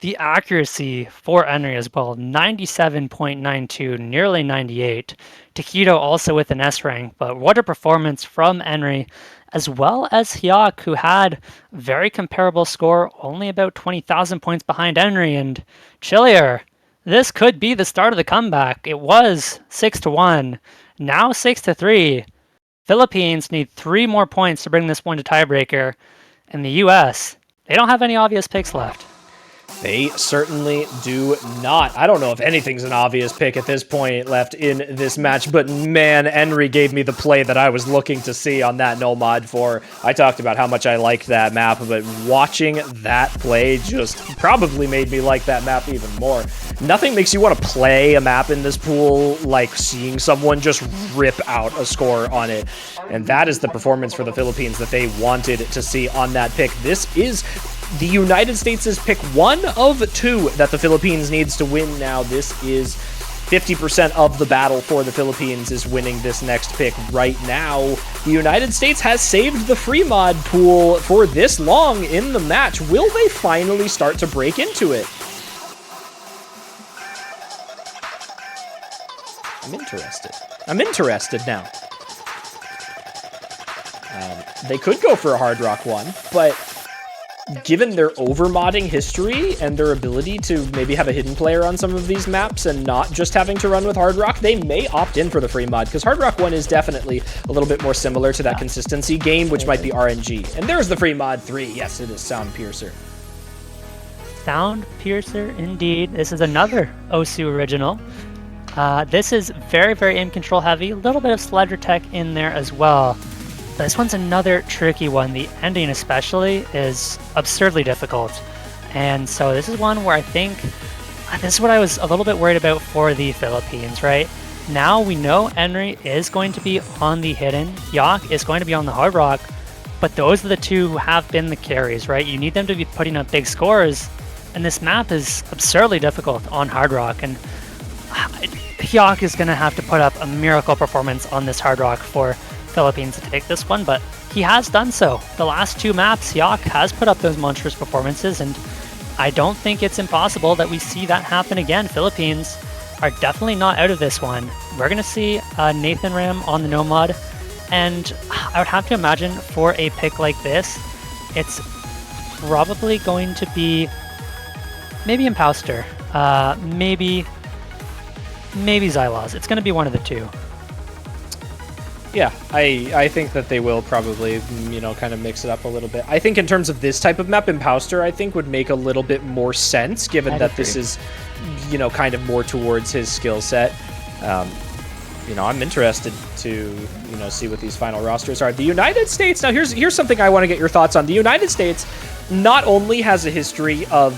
The accuracy for Enry as well, 97.92, nearly 98. Taquito also with an S rank, but what a performance from Enry, as well as Hyok, who had very comparable score, only about 20,000 points behind Enry. And Chillier, this could be the start of the comeback. It was 6-1, now 6-3. Philippines need 3 more points to bring this one to tiebreaker. And the US, they don't have any obvious picks left. They certainly do not. I don't know if anything's an obvious pick at this point left in this match, but man, Enry gave me the play that I was looking to see on that No Mod 4. I talked about how much I liked that map, but watching that play just probably made me like that map even more. Nothing makes you want to play a map in this pool like seeing someone just rip out a score on it. And that is the performance for the Philippines that they wanted to see on that pick. This is the United States' pick 1 of 2 that the Philippines needs to win now. This is 50% of the battle for the Philippines is winning this next pick right now. The United States has saved the free mod pool for this long in the match. Will they finally start to break into it? I'm interested now. They could go for a Hard Rock one, but given their overmodding history and their ability to maybe have a hidden player on some of these maps and not just having to run with Hard Rock, they may opt in for the free mod, because Hard Rock 1 is definitely a little bit more similar to that consistency game, which might be RNG. And there's the free mod 3. Yes, it is Sound Piercer. Sound Piercer, indeed. This is another Osu original. This is very, very aim control heavy. A little bit of slider tech in there as well. This one's another tricky one. The ending especially is absurdly difficult. And so this is one where I think, this is what I was a little bit worried about for the Philippines, right? Now we know Enry is going to be on the hidden, Hyok is going to be on the Hard Rock, but those are the two who have been the carries, right? You need them to be putting up big scores, and this map is absurdly difficult on Hard Rock, and Hyok is going to have to put up a miracle performance on this Hard Rock for Philippines to take this one, but he has done so. The last 2 maps, Hyok has put up those monstrous performances, and I don't think it's impossible that we see that happen again. Philippines are definitely not out of this one. We're going to see Nathan Ram on the No Mod, and I would have to imagine for a pick like this, it's probably going to be maybe Imposter, maybe Xylos. It's going to be one of the two. Yeah, I think that they will probably, kind of mix it up a little bit. I think in terms of this type of map, Imposter, I think, would make a little bit more sense, given that this is, kind of more towards his skill set. I'm interested to, see what these final rosters are. The United States, now here's something I want to get your thoughts on. The United States not only has a history of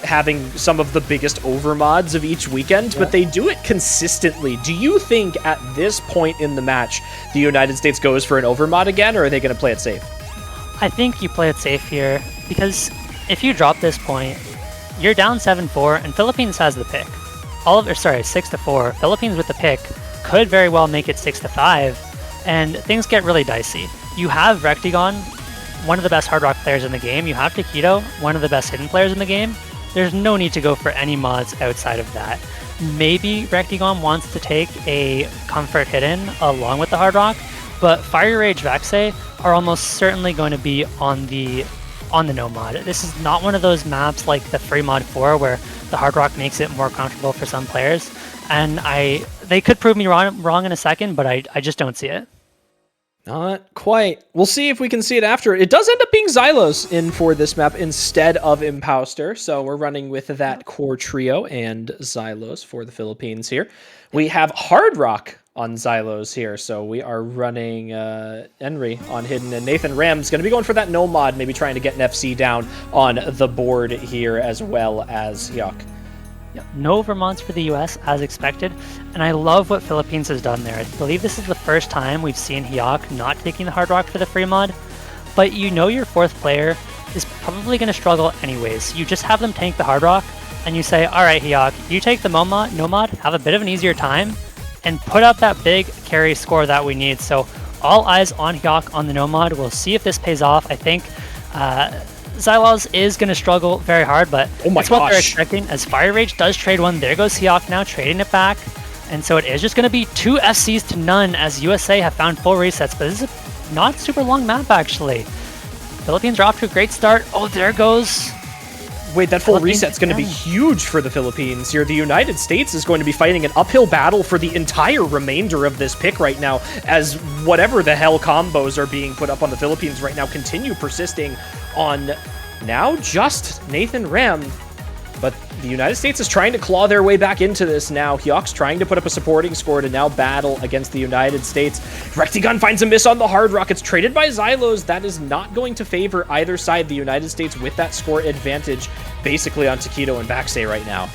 having some of the biggest overmods of each weekend, but they do it consistently. Do you think at this point in the match, the United States goes for an overmod again, or are they going to play it safe? I think you play it safe here, because if you drop this point, you're down 7-4, and Philippines has the pick. 6-4. Philippines with the pick could very well make it 6-5, and things get really dicey. You have Rectigon, one of the best Hard Rock players in the game. You have Taquito, one of the best hidden players in the game. There's no need to go for any mods outside of that. Maybe Rectigon wants to take a Comfort Hidden along with the Hard Rock, but Fire Rage Vaxei are almost certainly going to be on the no mod. This is not one of those maps like the Free Mod 4 where the Hard Rock makes it more comfortable for some players. And they could prove me wrong in a second, but I just don't see it. Not quite. We'll see if we can see it after. It does end up being Xylos in for this map instead of Imposter, so we're running with that core trio and Xylos for the Philippines here. We have Hard Rock on Xylos here, so we are running Henry on Hidden, and Nathan Ram's going to be going for that no mod, maybe trying to get an FC down on the board here as well as Hyuk. Yep. No overmods for the US as expected, and I love what Philippines has done there. I believe this is the first time we've seen Hyuk not taking the Hard Rock for the free mod, but your fourth player is probably going to struggle anyways. You just have them tank the Hard Rock, and you say, alright Hyuk, you take the no mod, have a bit of an easier time, and put up that big carry score that we need. So all eyes on Hyuk on the no mod. We'll see if this pays off. I think Xylos is going to struggle very hard, but that's what they're expecting, as Fire Rage does trade one. There goes Hyuk now, trading it back. And so it is just going to be 2 FCs to none, as USA have found full resets, but this is a not super long map, actually. Philippines are off to a great start. Oh, there goes... Wait, that full reset's going to be huge for the Philippines here. The United States is going to be fighting an uphill battle for the entire remainder of this pick right now, as whatever the hell combos are being put up on the Philippines right now continue persisting on now just Nathan Ram. But the United States is trying to claw their way back into this now. Hyuk's trying to put up a supporting score to now battle against the United States. Rectigun finds a miss on the Hard Rock. It's traded by Xylos. That is not going to favor either side. The United States with that score advantage basically on Taquito and Vaxei right now.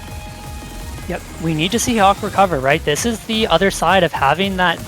Yep, we need to see Hyuk recover, right? This is the other side of having that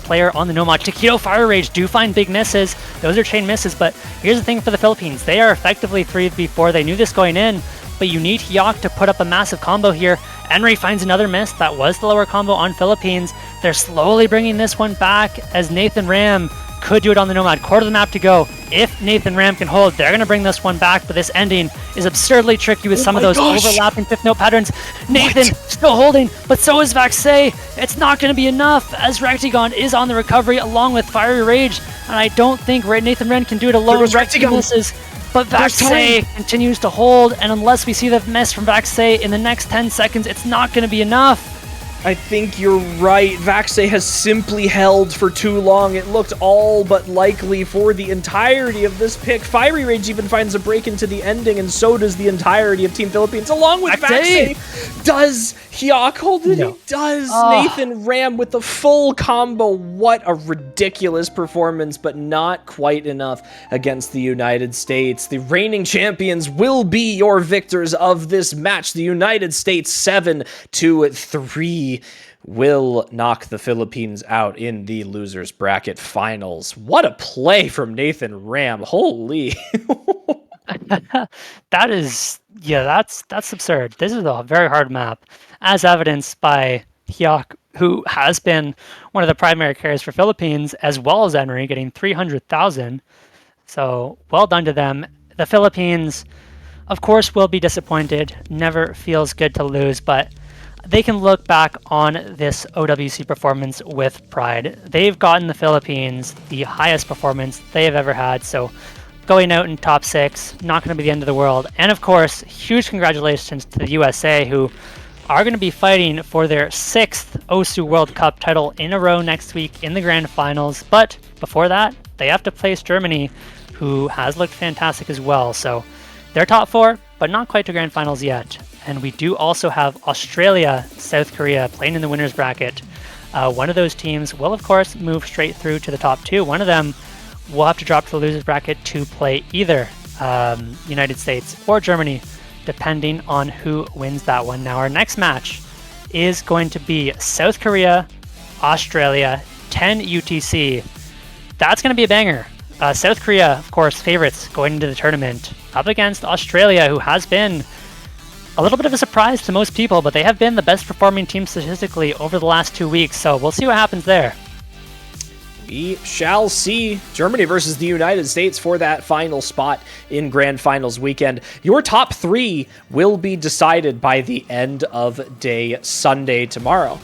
player on the no mod. Taquito, Fire Rage do find big misses. Those are chain misses, but here's the thing for the Philippines. They are effectively 3v4. They knew this going in, but you need Hyuk to put up a massive combo here. Henry finds another miss. That was the lower combo on Philippines. They're slowly bringing this one back, as Nathan Ram could do it on the Nomad. Quarter of the map to go. If Nathan Ram can hold, they're going to bring this one back, but this ending is absurdly tricky with some of those overlapping fifth note patterns. Nathan still holding, but so is Vaxei. It's not going to be enough, as Rectigon is on the recovery along with Fiery Rage, and I don't think Nathan Ram can do it alone. Rectigon misses, but Vaxei continues to hold, and unless we see the miss from Vaxei in the next 10 seconds, it's not going to be enough. I think you're right. Vaxei has simply held for too long. It looked all but likely for the entirety of this pick. Fiery Rage even finds a break into the ending, and so does the entirety of Team Philippines, along with Vaxei. Does Hyuk hold it? No. He does. Nathan Ram with the full combo. What a ridiculous performance, but not quite enough against the United States. The reigning champions will be your victors of this match. The United States 7-3 will knock the Philippines out in the losers bracket finals. What a play from Nathan Ram. Holy. That's absurd. This is a very hard map, as evidenced by Hyuk, who has been one of the primary carriers for Philippines, as well as Henry, getting 300,000. So well done to them. The Philippines, of course, will be disappointed. Never feels good to lose, but they can look back on this OWC performance with pride. They've gotten the Philippines the highest performance they have ever had, so going out in top 6, not going to be the end of the world. And of course, huge congratulations to the USA, who are going to be fighting for their 6th OSU World Cup title in a row next week in the grand finals. But before that, they have to place Germany, who has looked fantastic as well. So they're top 4, but not quite to grand finals yet. And we do also have Australia, South Korea playing in the winners bracket. One of those teams will, of course, move straight through to the top 2. One of them will have to drop to the losers bracket to play either United States or Germany, depending on who wins that one. Now, our next match is going to be South Korea, Australia, 10 UTC. That's going to be a banger. South Korea, of course, favorites going into the tournament, up against Australia, who has been a little bit of a surprise to most people, but they have been the best performing team statistically over the last 2 weeks, so we'll see what happens there. We shall see. Germany versus the United States for that final spot in Grand Finals weekend. Your top 3 will be decided by the end of day Sunday tomorrow.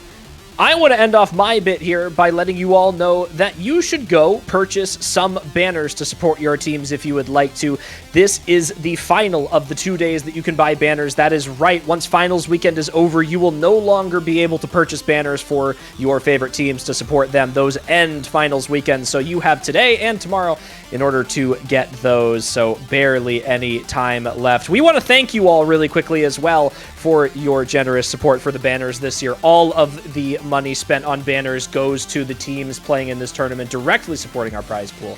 I want to end off my bit here by letting you all know that you should go purchase some banners to support your teams if you would like to. This is the final of the 2 days that you can buy banners. That is right. Once finals weekend is over, you will no longer be able to purchase banners for your favorite teams to support them. Those end finals weekend. So you have today and tomorrow in order to get those. So barely any time left. We want to thank you all really quickly as well for your generous support for the banners this year. All of the money spent on banners goes to the teams playing in this tournament, directly supporting our prize pool.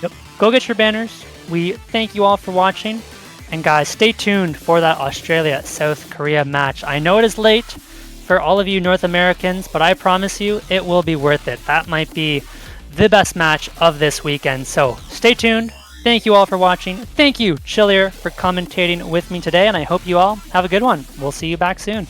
Yep. Go get your banners. We thank you all for watching. And guys, stay tuned for that Australia-South Korea match. I know it is late for all of you North Americans, but I promise you it will be worth it. That might be the best match of this weekend. So stay tuned. Thank you all for watching. Thank you, Chillier, for commentating with me today, and I hope you all have a good one. We'll see you back soon.